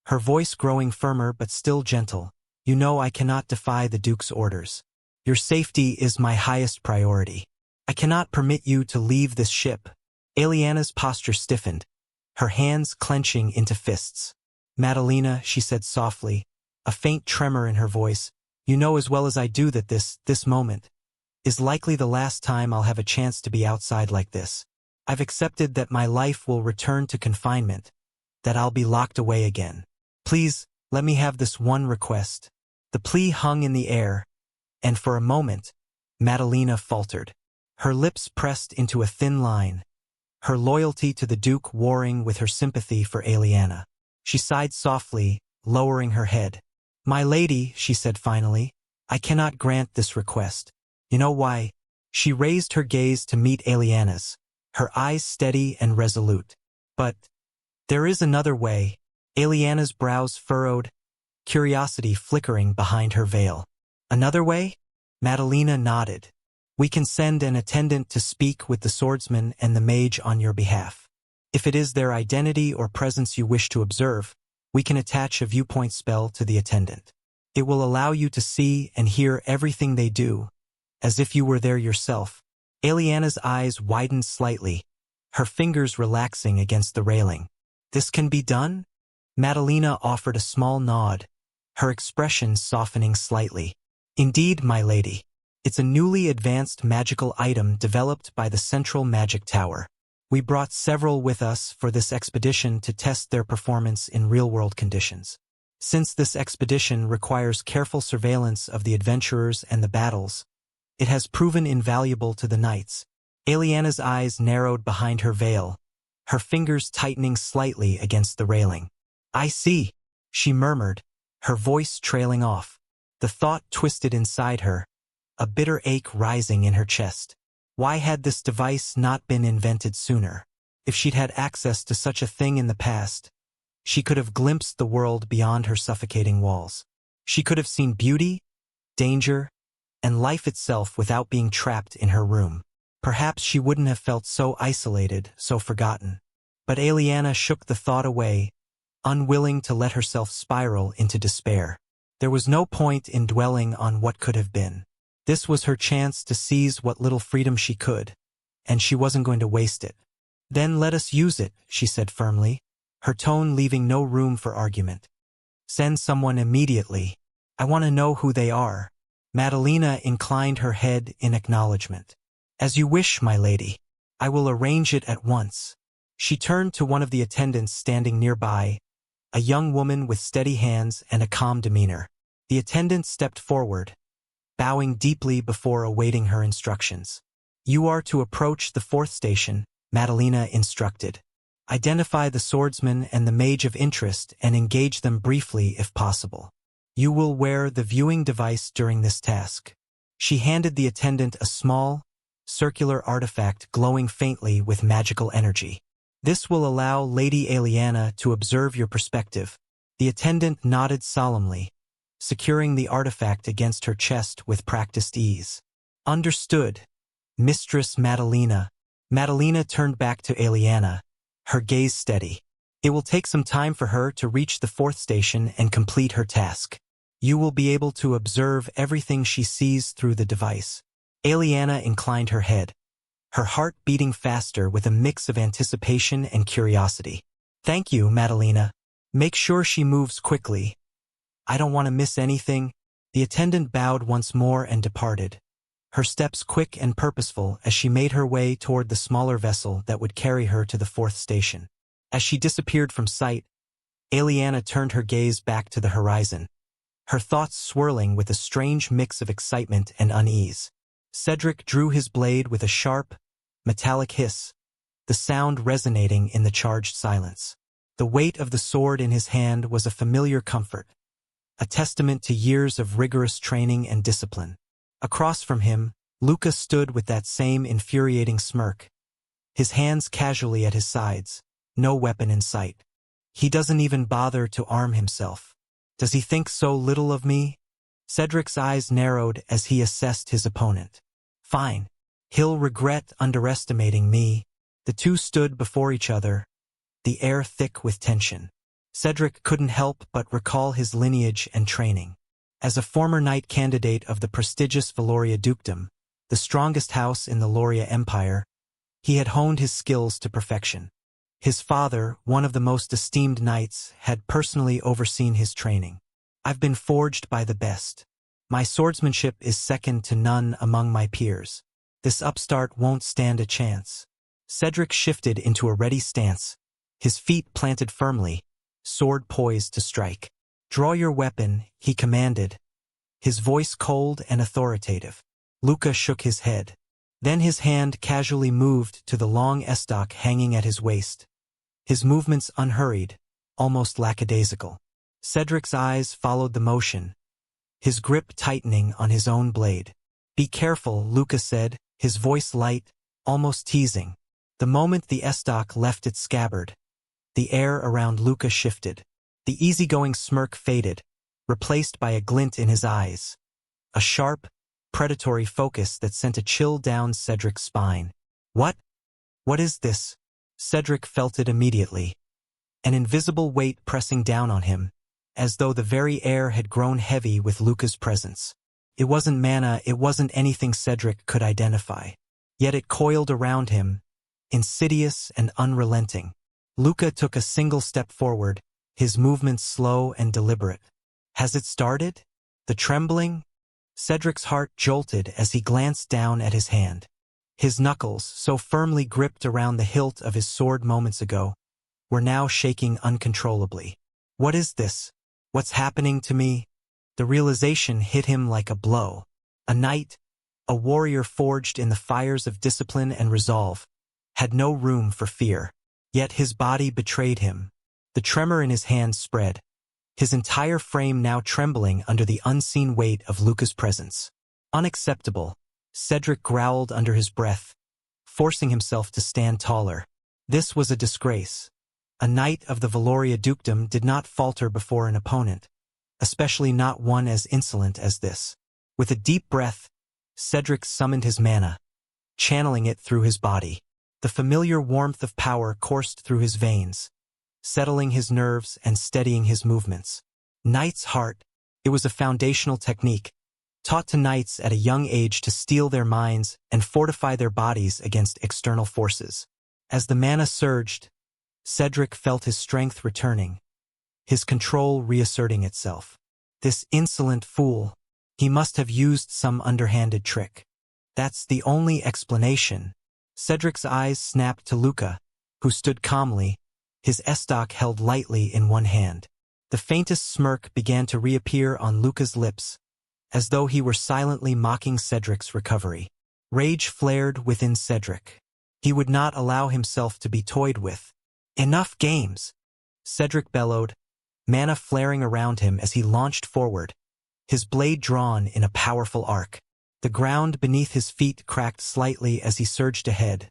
her voice growing firmer but still gentle. You know I cannot defy the Duke's orders. Your safety is my highest priority. I cannot permit you to leave this ship. Aliana's posture stiffened, her hands clenching into fists. Madalena, she said softly, a faint tremor in her voice, you know as well as I do that this moment is likely the last time I'll have a chance to be outside like this. I've accepted that my life will return to confinement, that I'll be locked away again. Please, let me have this one request. The plea hung in the air, and for a moment, Madalena faltered. Her lips pressed into a thin line, her loyalty to the Duke warring with her sympathy for Aliana. She sighed softly, lowering her head. My lady, she said finally, I cannot grant this request. You know why? She raised her gaze to meet Aliana's, her eyes steady and resolute. But there is another way. Aliana's brows furrowed, curiosity flickering behind her veil. Another way? Madalena nodded. We can send an attendant to speak with the swordsman and the mage on your behalf. If it is their identity or presence you wish to observe, we can attach a viewpoint spell to the attendant. It will allow you to see and hear everything they do, as if you were there yourself. Eliana's eyes widened slightly, her fingers relaxing against the railing. This can be done? Madalena offered a small nod, her expression softening slightly. Indeed, my lady. It's a newly advanced magical item developed by the Central Magic Tower. We brought several with us for this expedition to test their performance in real-world conditions. Since this expedition requires careful surveillance of the adventurers and the battles, it has proven invaluable to the knights. Eliana's eyes narrowed behind her veil, her fingers tightening slightly against the railing. I see, she murmured, her voice trailing off. The thought twisted inside her, a bitter ache rising in her chest. Why had this device not been invented sooner? If she'd had access to such a thing in the past, she could have glimpsed the world beyond her suffocating walls. She could have seen beauty, danger, and life itself without being trapped in her room. Perhaps she wouldn't have felt so isolated, so forgotten. But Eliana shook the thought away, unwilling to let herself spiral into despair. There was no point in dwelling on what could have been. This was her chance to seize what little freedom she could, and she wasn't going to waste it. Then let us use it, she said firmly, her tone leaving no room for argument. Send someone immediately. I want to know who they are. Madalena inclined her head in acknowledgement. As you wish, my lady. I will arrange it at once. She turned to one of the attendants standing nearby, a young woman with steady hands and a calm demeanor. The attendant stepped forward, bowing deeply before awaiting her instructions. You are to approach the 4th station, Madalena instructed. Identify the swordsman and the mage of interest and engage them briefly if possible. You will wear the viewing device during this task. She handed the attendant a small, circular artifact glowing faintly with magical energy. This will allow Lady Eliana to observe your perspective. The attendant nodded solemnly, securing the artifact against her chest with practiced ease. Understood, Mistress Madalena. Madalena turned back to Eliana, her gaze steady. It will take some time for her to reach the 4th station and complete her task. You will be able to observe everything she sees through the device. Eliana inclined her head, her heart beating faster with a mix of anticipation and curiosity. Thank you, Madalena. Make sure she moves quickly. I don't want to miss anything. The attendant bowed once more and departed, her steps quick and purposeful as she made her way toward the smaller vessel that would carry her to the 4th station. As she disappeared from sight, Eliana turned her gaze back to the horizon, her thoughts swirling with a strange mix of excitement and unease. Cedric drew his blade with a sharp, metallic hiss, the sound resonating in the charged silence. The weight of the sword in his hand was a familiar comfort, a testament to years of rigorous training and discipline. Across from him, Luca stood with that same infuriating smirk, his hands casually at his sides, no weapon in sight. He doesn't even bother to arm himself. Does he think so little of me? Cedric's eyes narrowed as he assessed his opponent. Fine. He'll regret underestimating me. The two stood before each other, the air thick with tension. Cedric couldn't help but recall his lineage and training. As a former knight candidate of the prestigious Valoria dukedom, the strongest house in the Loria Empire, he had honed his skills to perfection. His father, one of the most esteemed knights, had personally overseen his training. I've been forged by the best. My swordsmanship is second to none among my peers. This upstart won't stand a chance. Cedric shifted into a ready stance, his feet planted firmly, sword poised to strike. Draw your weapon, he commanded, his voice cold and authoritative. Luca shook his head. Then his hand casually moved to the long estoc hanging at his waist, his movements unhurried, almost lackadaisical. Cedric's eyes followed the motion, his grip tightening on his own blade. Be careful, Luca said, his voice light, almost teasing. The moment the estoc left its scabbard, the air around Luca shifted. The easygoing smirk faded, replaced by a glint in his eyes, a sharp, predatory focus that sent a chill down Cedric's spine. What? What is this? Cedric felt it immediately. An invisible weight pressing down on him, as though the very air had grown heavy with Luca's presence. It wasn't mana, it wasn't anything Cedric could identify. Yet it coiled around him, insidious and unrelenting. Luca took a single step forward, his movements slow and deliberate. Has it started? The trembling? Cedric's heart jolted as he glanced down at his hand. His knuckles, so firmly gripped around the hilt of his sword moments ago, were now shaking uncontrollably. What is this? What's happening to me? The realization hit him like a blow. A knight, a warrior forged in the fires of discipline and resolve, had no room for fear. Yet his body betrayed him. The tremor in his hands spread, his entire frame now trembling under the unseen weight of Luca's presence. Unacceptable, Cedric growled under his breath, forcing himself to stand taller. This was a disgrace. A knight of the Valoria dukedom did not falter before an opponent, especially not one as insolent as this. With a deep breath, Cedric summoned his mana, channeling it through his body. The familiar warmth of power coursed through his veins, settling his nerves and steadying his movements. Knight's Heart. It was a foundational technique, taught to knights at a young age to steel their minds and fortify their bodies against external forces. As the mana surged, Cedric felt his strength returning, his control reasserting itself. This insolent fool, he must have used some underhanded trick. That's the only explanation. Cedric's eyes snapped to Luca, who stood calmly, his estoc held lightly in one hand. The faintest smirk began to reappear on Luca's lips, as though he were silently mocking Cedric's recovery. Rage flared within Cedric. He would not allow himself to be toyed with. Enough games! Cedric bellowed, mana flaring around him as he launched forward, his blade drawn in a powerful arc. The ground beneath his feet cracked slightly as he surged ahead,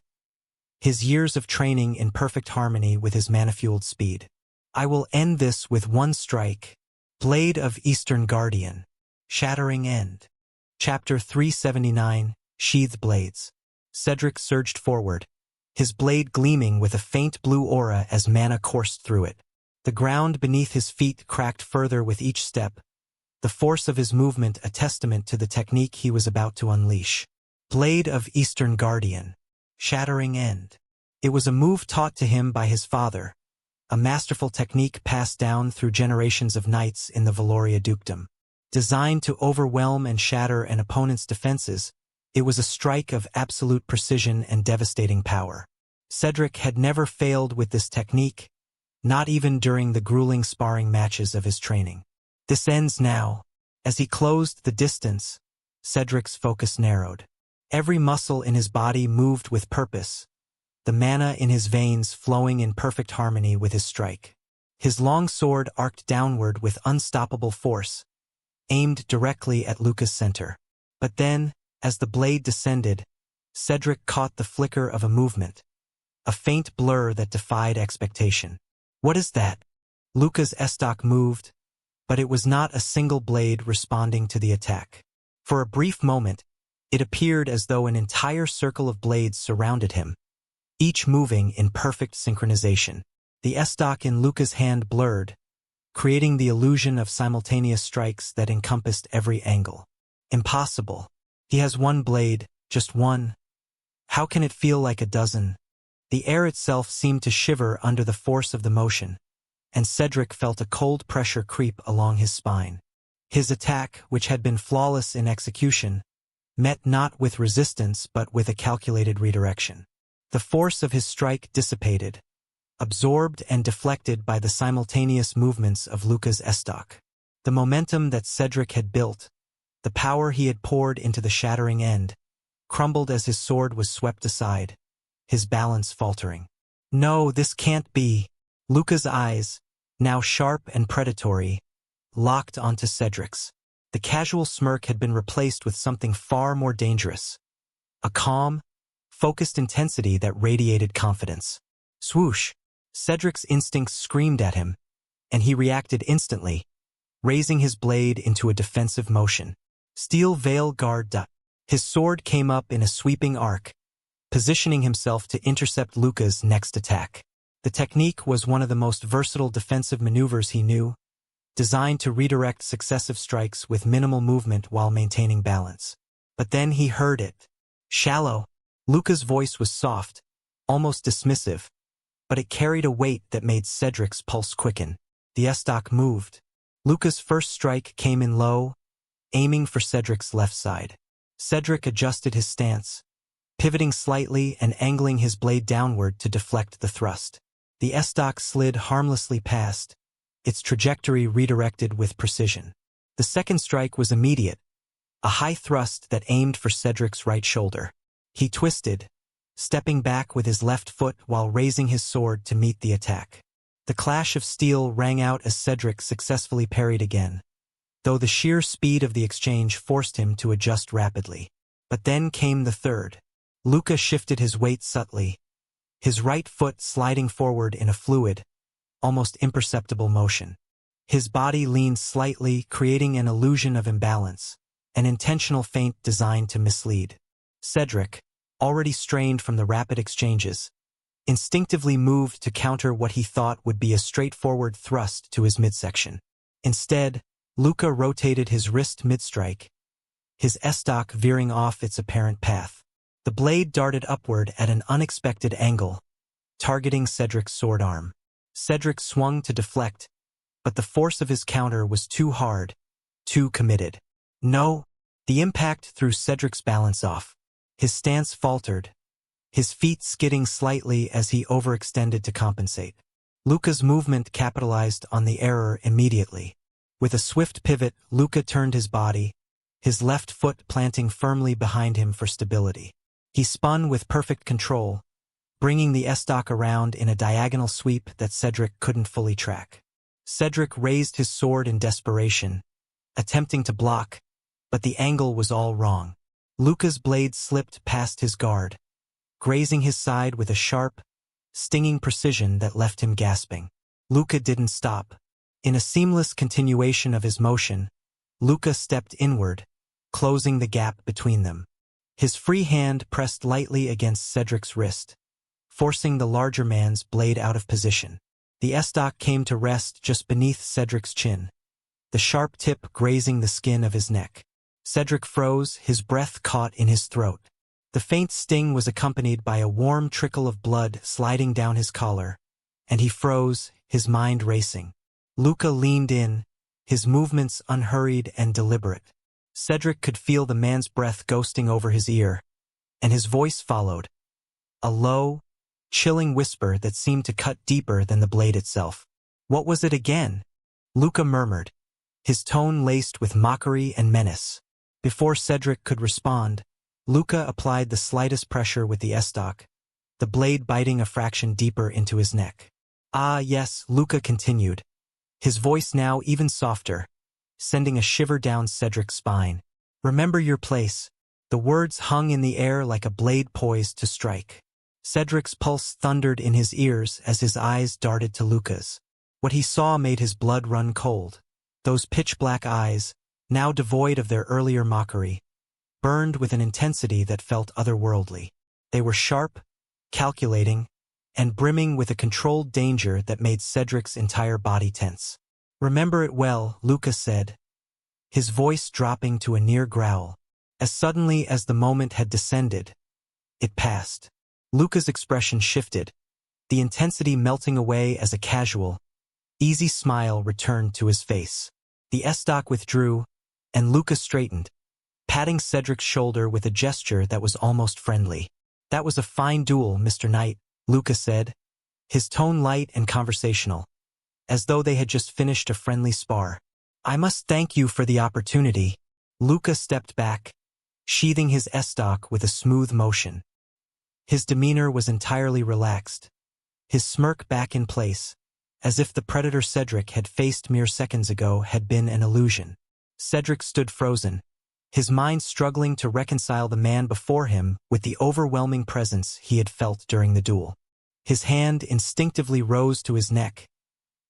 his years of training in perfect harmony with his mana-fueled speed. I will end this with one strike. Blade of Eastern Guardian. Shattering End. Chapter 379, Sheathed Blades. Cedric surged forward, his blade gleaming with a faint blue aura as mana coursed through it. The ground beneath his feet cracked further with each step, the force of his movement a testament to the technique he was about to unleash. Blade of Eastern Guardian. Shattering End. It was a move taught to him by his father, a masterful technique passed down through generations of knights in the Valoria dukedom. Designed to overwhelm and shatter an opponent's defenses, it was a strike of absolute precision and devastating power. Cedric had never failed with this technique, not even during the grueling sparring matches of his training. This ends now. As he closed the distance, Cedric's focus narrowed. Every muscle in his body moved with purpose, the mana in his veins flowing in perfect harmony with his strike. His long sword arced downward with unstoppable force, aimed directly at Luca's center. But then, as the blade descended, Cedric caught the flicker of a movement, a faint blur that defied expectation. What is that? Luca's estoc moved, but it was not a single blade responding to the attack. For a brief moment, it appeared as though an entire circle of blades surrounded him, each moving in perfect synchronization. The estoc in Luca's hand blurred, creating the illusion of simultaneous strikes that encompassed every angle. Impossible. He has one blade, just one. How can it feel like a dozen? The air itself seemed to shiver under the force of the motion, and Cedric felt a cold pressure creep along his spine. His attack, which had been flawless in execution, met not with resistance but with a calculated redirection. The force of his strike dissipated, absorbed and deflected by the simultaneous movements of Luca's estoc. The momentum that Cedric had built, the power he had poured into the shattering end, crumbled as his sword was swept aside, his balance faltering. No, this can't be. Luca's eyes, now sharp and predatory, locked onto Cedric's. The casual smirk had been replaced with something far more dangerous. A calm, focused intensity that radiated confidence. Swoosh! Cedric's instincts screamed at him, and he reacted instantly, raising his blade into a defensive motion. Steel veil guard. His sword came up in a sweeping arc, positioning himself to intercept Luca's next attack. The technique was one of the most versatile defensive maneuvers he knew, designed to redirect successive strikes with minimal movement while maintaining balance. But then he heard it. Shallow. Luca's voice was soft, almost dismissive, but it carried a weight that made Cedric's pulse quicken. The estoc moved. Luca's first strike came in low, aiming for Cedric's left side. Cedric adjusted his stance, pivoting slightly and angling his blade downward to deflect the thrust. The estoc slid harmlessly past, its trajectory redirected with precision. The second strike was immediate, a high thrust that aimed for Cedric's right shoulder. He twisted, stepping back with his left foot while raising his sword to meet the attack. The clash of steel rang out as Cedric successfully parried again, though the sheer speed of the exchange forced him to adjust rapidly. But then came the third. Luca shifted his weight subtly, his right foot sliding forward in a fluid, almost imperceptible motion. His body leaned slightly, creating an illusion of imbalance, an intentional feint designed to mislead. Cedric, already strained from the rapid exchanges, instinctively moved to counter what he thought would be a straightforward thrust to his midsection. Instead, Luca rotated his wrist mid-strike, his estoc veering off its apparent path. The blade darted upward at an unexpected angle, targeting Cedric's sword arm. Cedric swung to deflect, but the force of his counter was too hard, too committed. No! The impact threw Cedric's balance off. His stance faltered, his feet skidding slightly as he overextended to compensate. Luca's movement capitalized on the error immediately. With a swift pivot, Luca turned his body, his left foot planting firmly behind him for stability. He spun with perfect control, bringing the estoc around in a diagonal sweep that Cedric couldn't fully track. Cedric raised his sword in desperation, attempting to block, but the angle was all wrong. Luca's blade slipped past his guard, grazing his side with a sharp, stinging precision that left him gasping. Luca didn't stop. In a seamless continuation of his motion, Luca stepped inward, closing the gap between them. His free hand pressed lightly against Cedric's wrist, forcing the larger man's blade out of position. The estoc came to rest just beneath Cedric's chin, the sharp tip grazing the skin of his neck. Cedric froze, his breath caught in his throat. The faint sting was accompanied by a warm trickle of blood sliding down his collar, and he froze, his mind racing. Luca leaned in, his movements unhurried and deliberate. Cedric could feel the man's breath ghosting over his ear, and his voice followed, a low, chilling whisper that seemed to cut deeper than the blade itself. "What was it again?" Luca murmured, his tone laced with mockery and menace. Before Cedric could respond, Luca applied the slightest pressure with the estoc, the blade biting a fraction deeper into his neck. "Ah, yes," Luca continued, his voice now even softer, sending a shiver down Cedric's spine. "Remember your place." The words hung in the air like a blade poised to strike. Cedric's pulse thundered in his ears as his eyes darted to Luca's. What he saw made his blood run cold. Those pitch-black eyes, now devoid of their earlier mockery, burned with an intensity that felt otherworldly. They were sharp, calculating, and brimming with a controlled danger that made Cedric's entire body tense. "Remember it well," Luca said, his voice dropping to a near growl. As suddenly as the moment had descended, it passed. Luca's expression shifted, the intensity melting away as a casual, easy smile returned to his face. The estoc withdrew, and Luca straightened, patting Cedric's shoulder with a gesture that was almost friendly. "That was a fine duel, Mr. Knight," Luca said, his tone light and conversational, as though they had just finished a friendly spar. "I must thank you for the opportunity." Luca stepped back, sheathing his estoc with a smooth motion. His demeanor was entirely relaxed, his smirk back in place, as if the predator Cedric had faced mere seconds ago had been an illusion. Cedric stood frozen, his mind struggling to reconcile the man before him with the overwhelming presence he had felt during the duel. His hand instinctively rose to his neck,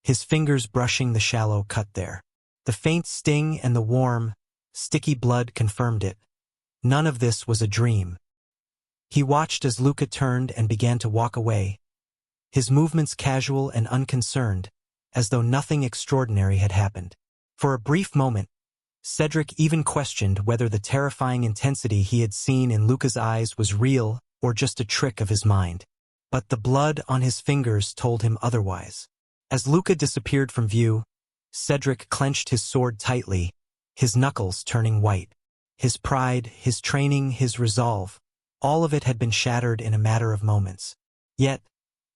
his fingers brushing the shallow cut there. The faint sting and the warm, Sticky blood confirmed it. None of this was a dream. He watched as Luca turned and began to walk away, his movements casual and unconcerned, as though nothing extraordinary had happened. For a brief moment, Cedric even questioned whether the terrifying intensity he had seen in Luca's eyes was real or just a trick of his mind. But the blood on his fingers told him otherwise. As Luca disappeared from view, Cedric clenched his sword tightly, his knuckles turning white. His pride, his training, his resolve, all of it had been shattered in a matter of moments. Yet,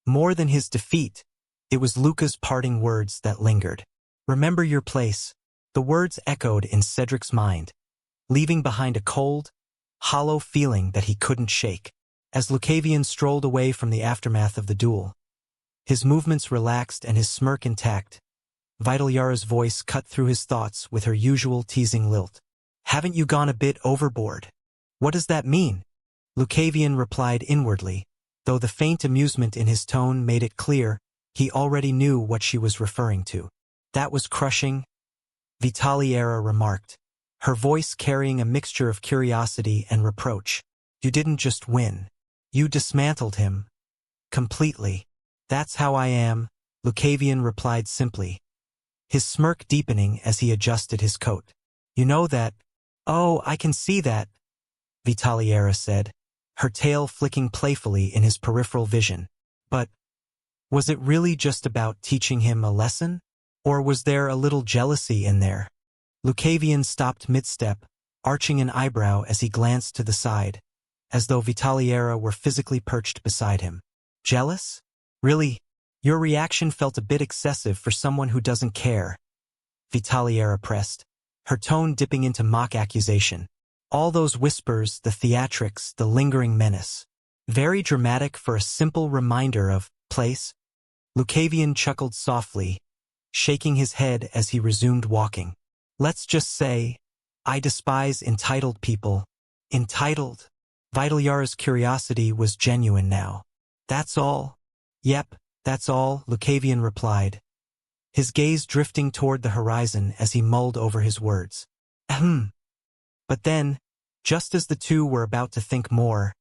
more than his defeat, it was Luca's parting words that lingered. "Remember your place." The words echoed in Cedric's mind, leaving behind a cold, hollow feeling that he couldn't shake. As Lucavion strolled away from the aftermath of the duel, his movements relaxed and his smirk intact, Vitalyara's voice cut through his thoughts with her usual teasing lilt. "Haven't you gone a bit overboard?" "What does that mean?" Lucavion replied inwardly, though the faint amusement in his tone made it clear he already knew what she was referring to. "That was crushing," Vitalyara remarked, her voice carrying a mixture of curiosity and reproach. "You didn't just win. You dismantled him. Completely." "That's how I am," Lucavion replied simply, his smirk deepening as he adjusted his coat. "You know that." "Oh, I can see that," Vitalyara said, her tail flicking playfully in his peripheral vision. "But was it really just about teaching him a lesson? Or was there a little jealousy in there?" Lucavion stopped mid-step, arching an eyebrow as he glanced to the side, as though Vitalyara were physically perched beside him. "Jealous? Really? Your reaction felt a bit excessive for someone who doesn't care," Vitalyara pressed, her tone dipping into mock accusation. All those whispers, the theatrics, the lingering menace. Very dramatic for a simple reminder of place. Lucavion chuckled softly, shaking his head as he resumed walking. "Let's just say, I despise entitled people." "Entitled?" Vitalyara's curiosity was genuine now. "That's all?" "Yep, that's all," Lucavion replied, his gaze drifting toward the horizon as he mulled over his words. "Ahem." But then, just as the two were about to think more,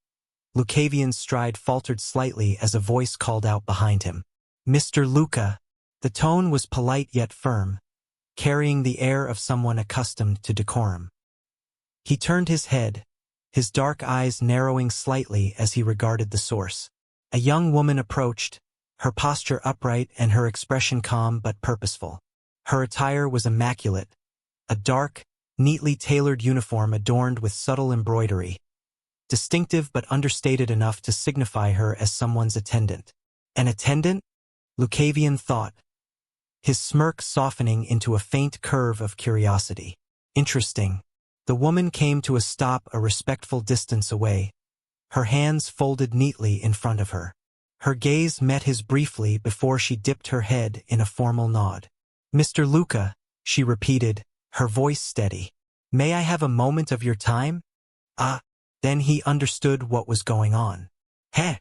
Lucavion's stride faltered slightly as a voice called out behind him. "Mr. Luca." The tone was polite yet firm, carrying the air of someone accustomed to decorum. He turned his head, his dark eyes narrowing slightly as he regarded the source. A young woman approached, her posture upright and her expression calm but purposeful. Her attire was immaculate, a dark, neatly tailored uniform adorned with subtle embroidery, distinctive but understated enough to signify her as someone's attendant. An attendant? Lucavion thought, his smirk softening into a faint curve of curiosity. Interesting. The woman came to a stop a respectful distance away, her hands folded neatly in front of her. Her gaze met his briefly before she dipped her head in a formal nod. "Mr. Luca," she repeated, her voice steady. "May I have a moment of your time?" "Ah." Then he understood what was going on. Heh.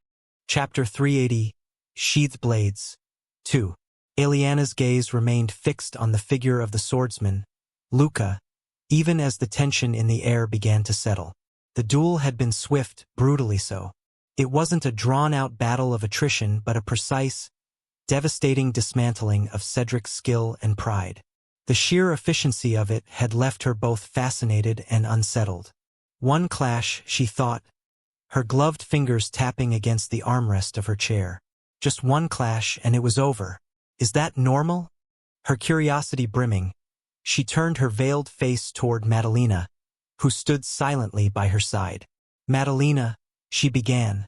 Chapter 380, Sheathed Blades. 2. Eliana's gaze remained fixed on the figure of the swordsman, Luca, even as the tension in the air began to settle. The duel had been swift, brutally so. It wasn't a drawn-out battle of attrition but a precise, devastating dismantling of Cedric's skill and pride. The sheer efficiency of it had left her both fascinated and unsettled. One clash, she thought, her gloved fingers tapping against the armrest of her chair. Just one clash and it was over. Is that normal? Her curiosity brimming, she turned her veiled face toward Madalena, who stood silently by her side. "Madalena," she began,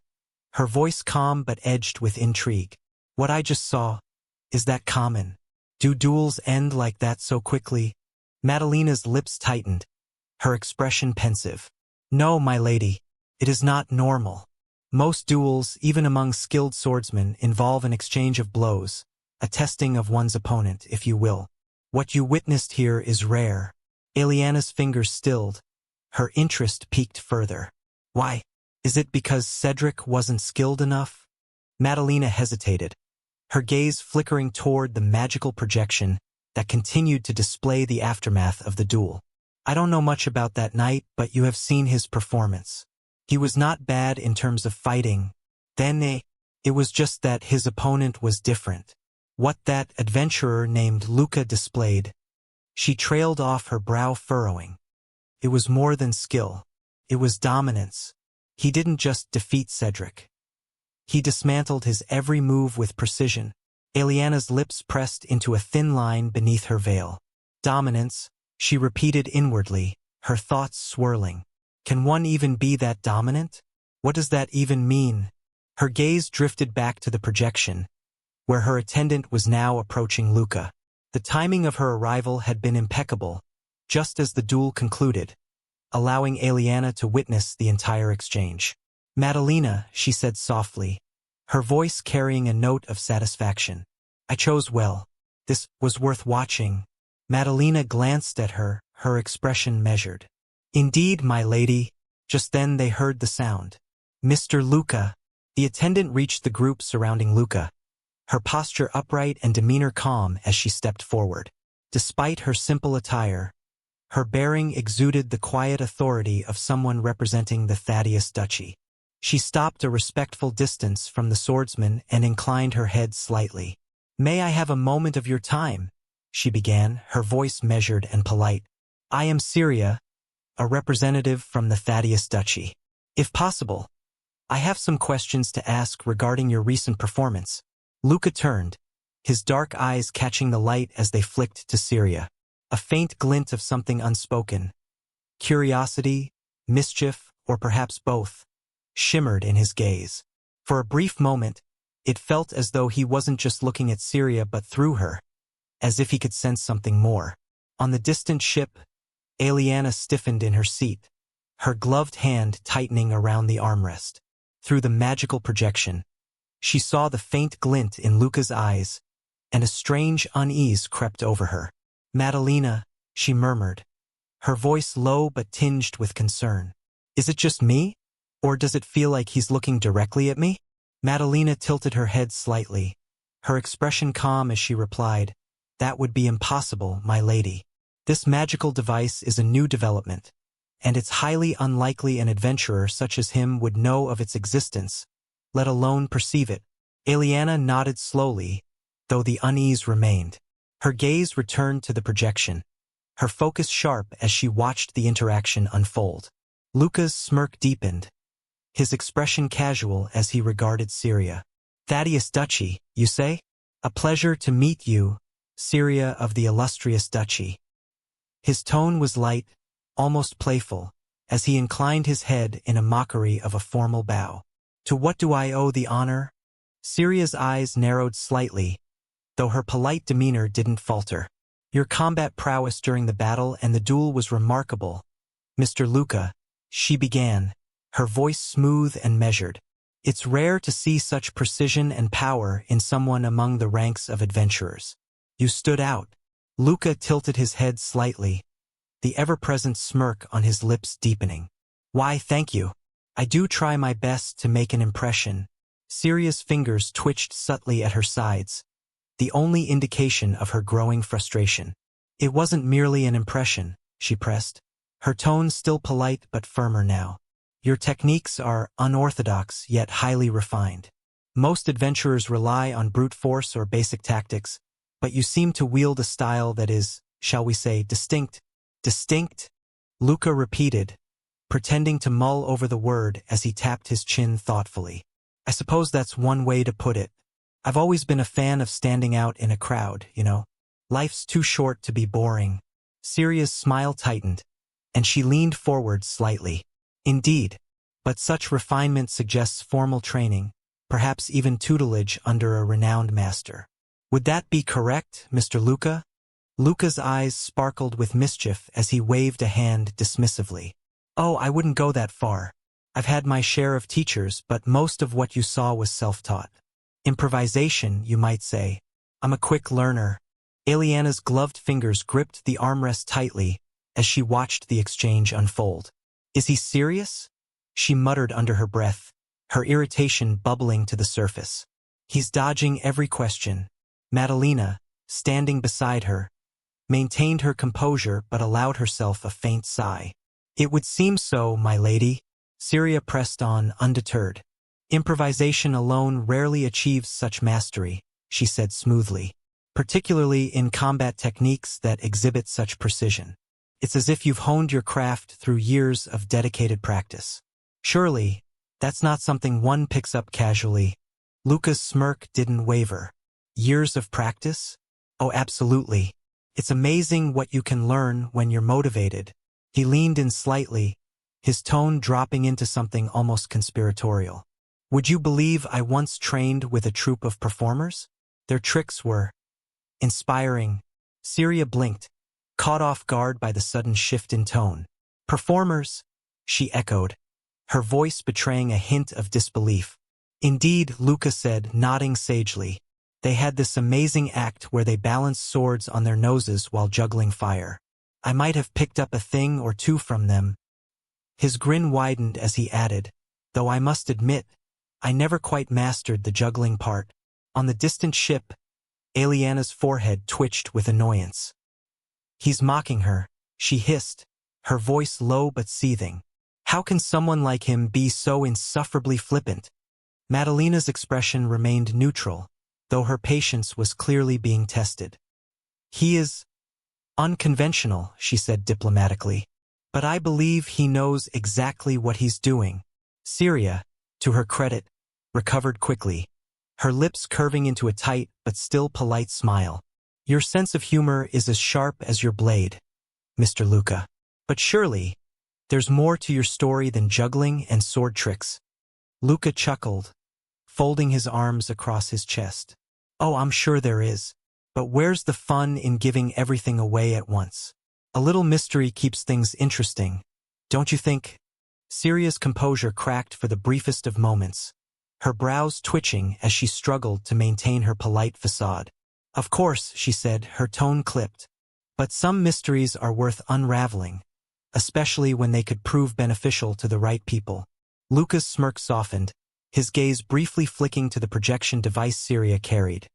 her voice calm but edged with intrigue. "What I just saw, is that common? Do duels end like that so quickly?" Madalena's lips tightened, her expression pensive. "No, my lady, it is not normal. Most duels, even among skilled swordsmen, involve an exchange of blows, a testing of one's opponent, if you will. What you witnessed here is rare." Eliana's fingers stilled, her interest piqued further. "Why? Is it because Cedric wasn't skilled enough?" Madalena hesitated, her gaze flickering toward the magical projection that continued to display the aftermath of the duel. I don't know much about that night, but you have seen his performance. He was not bad in terms of fighting. It was just that his opponent was different. What that adventurer named Luca displayed. She trailed off, her brow furrowing. It was more than skill. It was dominance. He didn't just defeat Cedric. He dismantled his every move with precision. Eliana's lips pressed into a thin line beneath her veil. Dominance, she repeated inwardly, her thoughts swirling. Can one even be that dominant? What does that even mean? Her gaze drifted back to the projection, where her attendant was now approaching Luca. The timing of her arrival had been impeccable, just as the duel concluded, allowing Eliana to witness the entire exchange. Madalena, she said softly, her voice carrying a note of satisfaction. I chose well. This was worth watching. Madalena glanced at her, her expression measured. Indeed, my lady. Just then they heard the sound. Mr. Luca. The attendant reached the group surrounding Luca, her posture upright and demeanor calm as she stepped forward. Despite her simple attire, her bearing exuded the quiet authority of someone representing the Thaddeus Duchy. She stopped a respectful distance from the swordsman and inclined her head slightly. May I have a moment of your time? She began, her voice measured and polite. I am Syria, a representative from the Thaddeus Duchy. If possible, I have some questions to ask regarding your recent performance. Luca turned, his dark eyes catching the light as they flicked to Syria. A faint glint of something unspoken. Curiosity, mischief, or perhaps both, shimmered in his gaze. For a brief moment, it felt as though he wasn't just looking at Syria but through her, as if he could sense something more. On the distant ship, Eliana stiffened in her seat, her gloved hand tightening around the armrest. Through the magical projection, she saw the faint glint in Luca's eyes, and a strange unease crept over her. Madalena, she murmured, her voice low but tinged with concern. Is it just me? Or does it feel like he's looking directly at me? Madalena tilted her head slightly, her expression calm as she replied, That would be impossible, my lady. This magical device is a new development, and it's highly unlikely an adventurer such as him would know of its existence, let alone perceive it. Eliana nodded slowly, though the unease remained. Her gaze returned to the projection, her focus sharp as she watched the interaction unfold. Luca's smirk deepened, his expression casual as he regarded Syria. Thaddeus Duchy, you say? A pleasure to meet you, Syria of the illustrious duchy. His tone was light, almost playful, as he inclined his head in a mockery of a formal bow. To what do I owe the honor? Syria's eyes narrowed slightly, though her polite demeanor didn't falter. Your combat prowess during the battle and the duel was remarkable. Mr. Luca, she began, her voice smooth and measured. It's rare to see such precision and power in someone among the ranks of adventurers. You stood out. Luca tilted his head slightly, the ever-present smirk on his lips deepening. Why, thank you. I do try my best to make an impression. Syria's fingers twitched subtly at her sides, the only indication of her growing frustration. It wasn't merely an impression, she pressed, her tone still polite but firmer now. Your techniques are unorthodox yet highly refined. Most adventurers rely on brute force or basic tactics, but you seem to wield a style that is, shall we say, distinct. Distinct? Luca repeated, pretending to mull over the word as he tapped his chin thoughtfully. I suppose that's one way to put it. I've always been a fan of standing out in a crowd, you know. Life's too short to be boring. Syria's smile tightened, and she leaned forward slightly. Indeed, but such refinement suggests formal training, perhaps even tutelage under a renowned master. Would that be correct, Mr. Luca? Luca's eyes sparkled with mischief as he waved a hand dismissively. Oh, I wouldn't go that far. I've had my share of teachers, but most of what you saw was self-taught. Improvisation, you might say. I'm a quick learner. Eliana's gloved fingers gripped the armrest tightly as she watched the exchange unfold. Is he serious? She muttered under her breath, her irritation bubbling to the surface. He's dodging every question. Madalena, standing beside her, maintained her composure but allowed herself a faint sigh. It would seem so, my lady. Syria pressed on, undeterred. Improvisation alone rarely achieves such mastery, she said smoothly, particularly in combat techniques that exhibit such precision. It's as if you've honed your craft through years of dedicated practice. Surely, that's not something one picks up casually. Luca's smirk didn't waver. Years of practice? Oh, absolutely. It's amazing what you can learn when you're motivated. He leaned in slightly, his tone dropping into something almost conspiratorial. Would you believe I once trained with a troupe of performers? Their tricks were inspiring. Syria blinked, caught off guard by the sudden shift in tone. Performers? She echoed, her voice betraying a hint of disbelief. Indeed, Luca said, nodding sagely. They had this amazing act where they balanced swords on their noses while juggling fire. I might have picked up a thing or two from them. His grin widened as he added, though I must admit, I never quite mastered the juggling part. On the distant ship, Eliana's forehead twitched with annoyance. He's mocking her, she hissed, her voice low but seething. How can someone like him be so insufferably flippant? Madalena's expression remained neutral, though her patience was clearly being tested. He is unconventional, she said diplomatically, but I believe he knows exactly what he's doing. Syria, to her credit, recovered quickly, her lips curving into a tight but still polite smile. Your sense of humor is as sharp as your blade, Mr. Luca. But surely, there's more to your story than juggling and sword tricks. Luca chuckled, folding his arms across his chest. Oh, I'm sure there is. But where's the fun in giving everything away at once? A little mystery keeps things interesting, don't you think? Syria's composure cracked for the briefest of moments, her brows twitching as she struggled to maintain her polite facade. Of course, she said, her tone clipped. But some mysteries are worth unraveling, especially when they could prove beneficial to the right people. Luca's smirk softened, his gaze briefly flicking to the projection device Syria carried.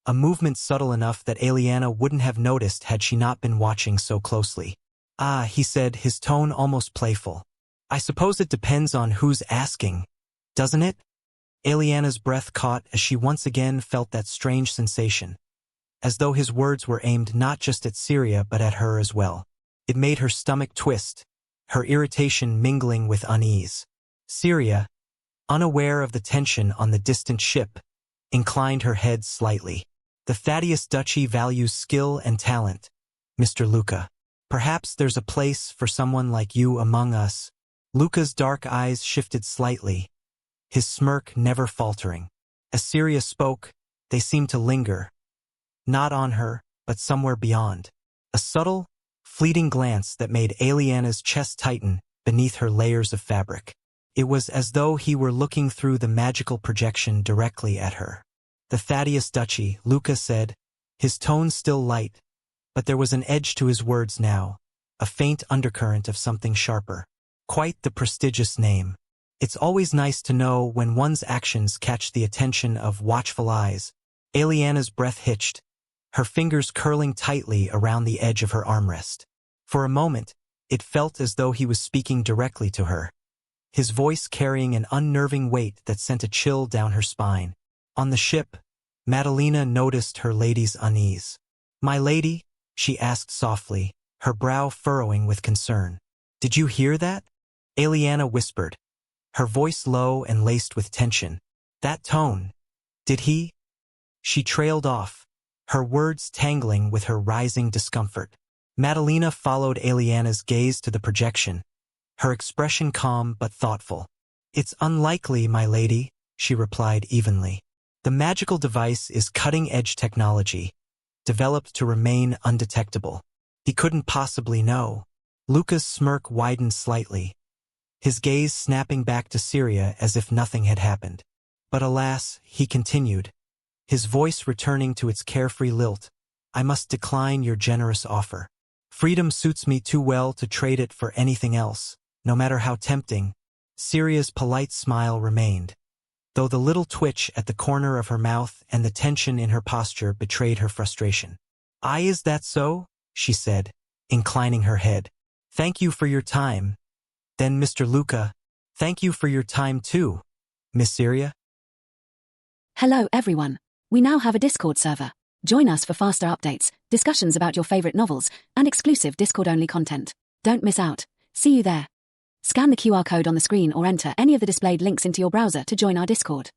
A movement subtle enough that Eliana wouldn't have noticed had she not been watching so closely. Ah, he said, his tone almost playful. I suppose it depends on who's asking, doesn't it? Eliana's breath caught as she once again felt that strange sensation, as though his words were aimed not just at Syria but at her as well. It made her stomach twist, her irritation mingling with unease. Syria, unaware of the tension on the distant ship, inclined her head slightly. The Thaddeus Duchy values skill and talent, Mr. Luca. Perhaps there's a place for someone like you among us. Luca's dark eyes shifted slightly, his smirk never faltering. As Syria spoke, they seemed to linger, not on her, but somewhere beyond. A subtle, fleeting glance that made Eliana's chest tighten beneath her layers of fabric. It was as though he were looking through the magical projection directly at her. The Thaddeus Duchy, Luca said, his tone still light, but there was an edge to his words now, a faint undercurrent of something sharper. Quite the prestigious name. It's always nice to know when one's actions catch the attention of watchful eyes. Eliana's breath hitched, her fingers curling tightly around the edge of her armrest. For a moment, it felt as though he was speaking directly to her, his voice carrying an unnerving weight that sent a chill down her spine. On the ship, Madalena noticed her lady's unease. My lady? She asked softly, her brow furrowing with concern. Did you hear that? Eliana whispered, her voice low and laced with tension. That tone. Did he? She trailed off, her words tangling with her rising discomfort. Madalena followed Eliana's gaze to the projection, her expression calm but thoughtful. It's unlikely, my lady, she replied evenly. The magical device is cutting-edge technology, developed to remain undetectable. He couldn't possibly know. Luca's smirk widened slightly, his gaze snapping back to Syria as if nothing had happened. But alas, he continued, his voice returning to its carefree lilt, I must decline your generous offer. Freedom suits me too well to trade it for anything else, no matter how tempting. Syria's polite smile remained, though the little twitch at the corner of her mouth and the tension in her posture betrayed her frustration. Is that so? she said, inclining her head. Thank you for your time. Then Mr. Luca, thank you for your time too, Miss Syria. Hello everyone. We now have a Discord server. Join us for faster updates, discussions about your favorite novels, and exclusive Discord-only content. Don't miss out. See you there. Scan the QR code on the screen or enter any of the displayed links into your browser to join our Discord.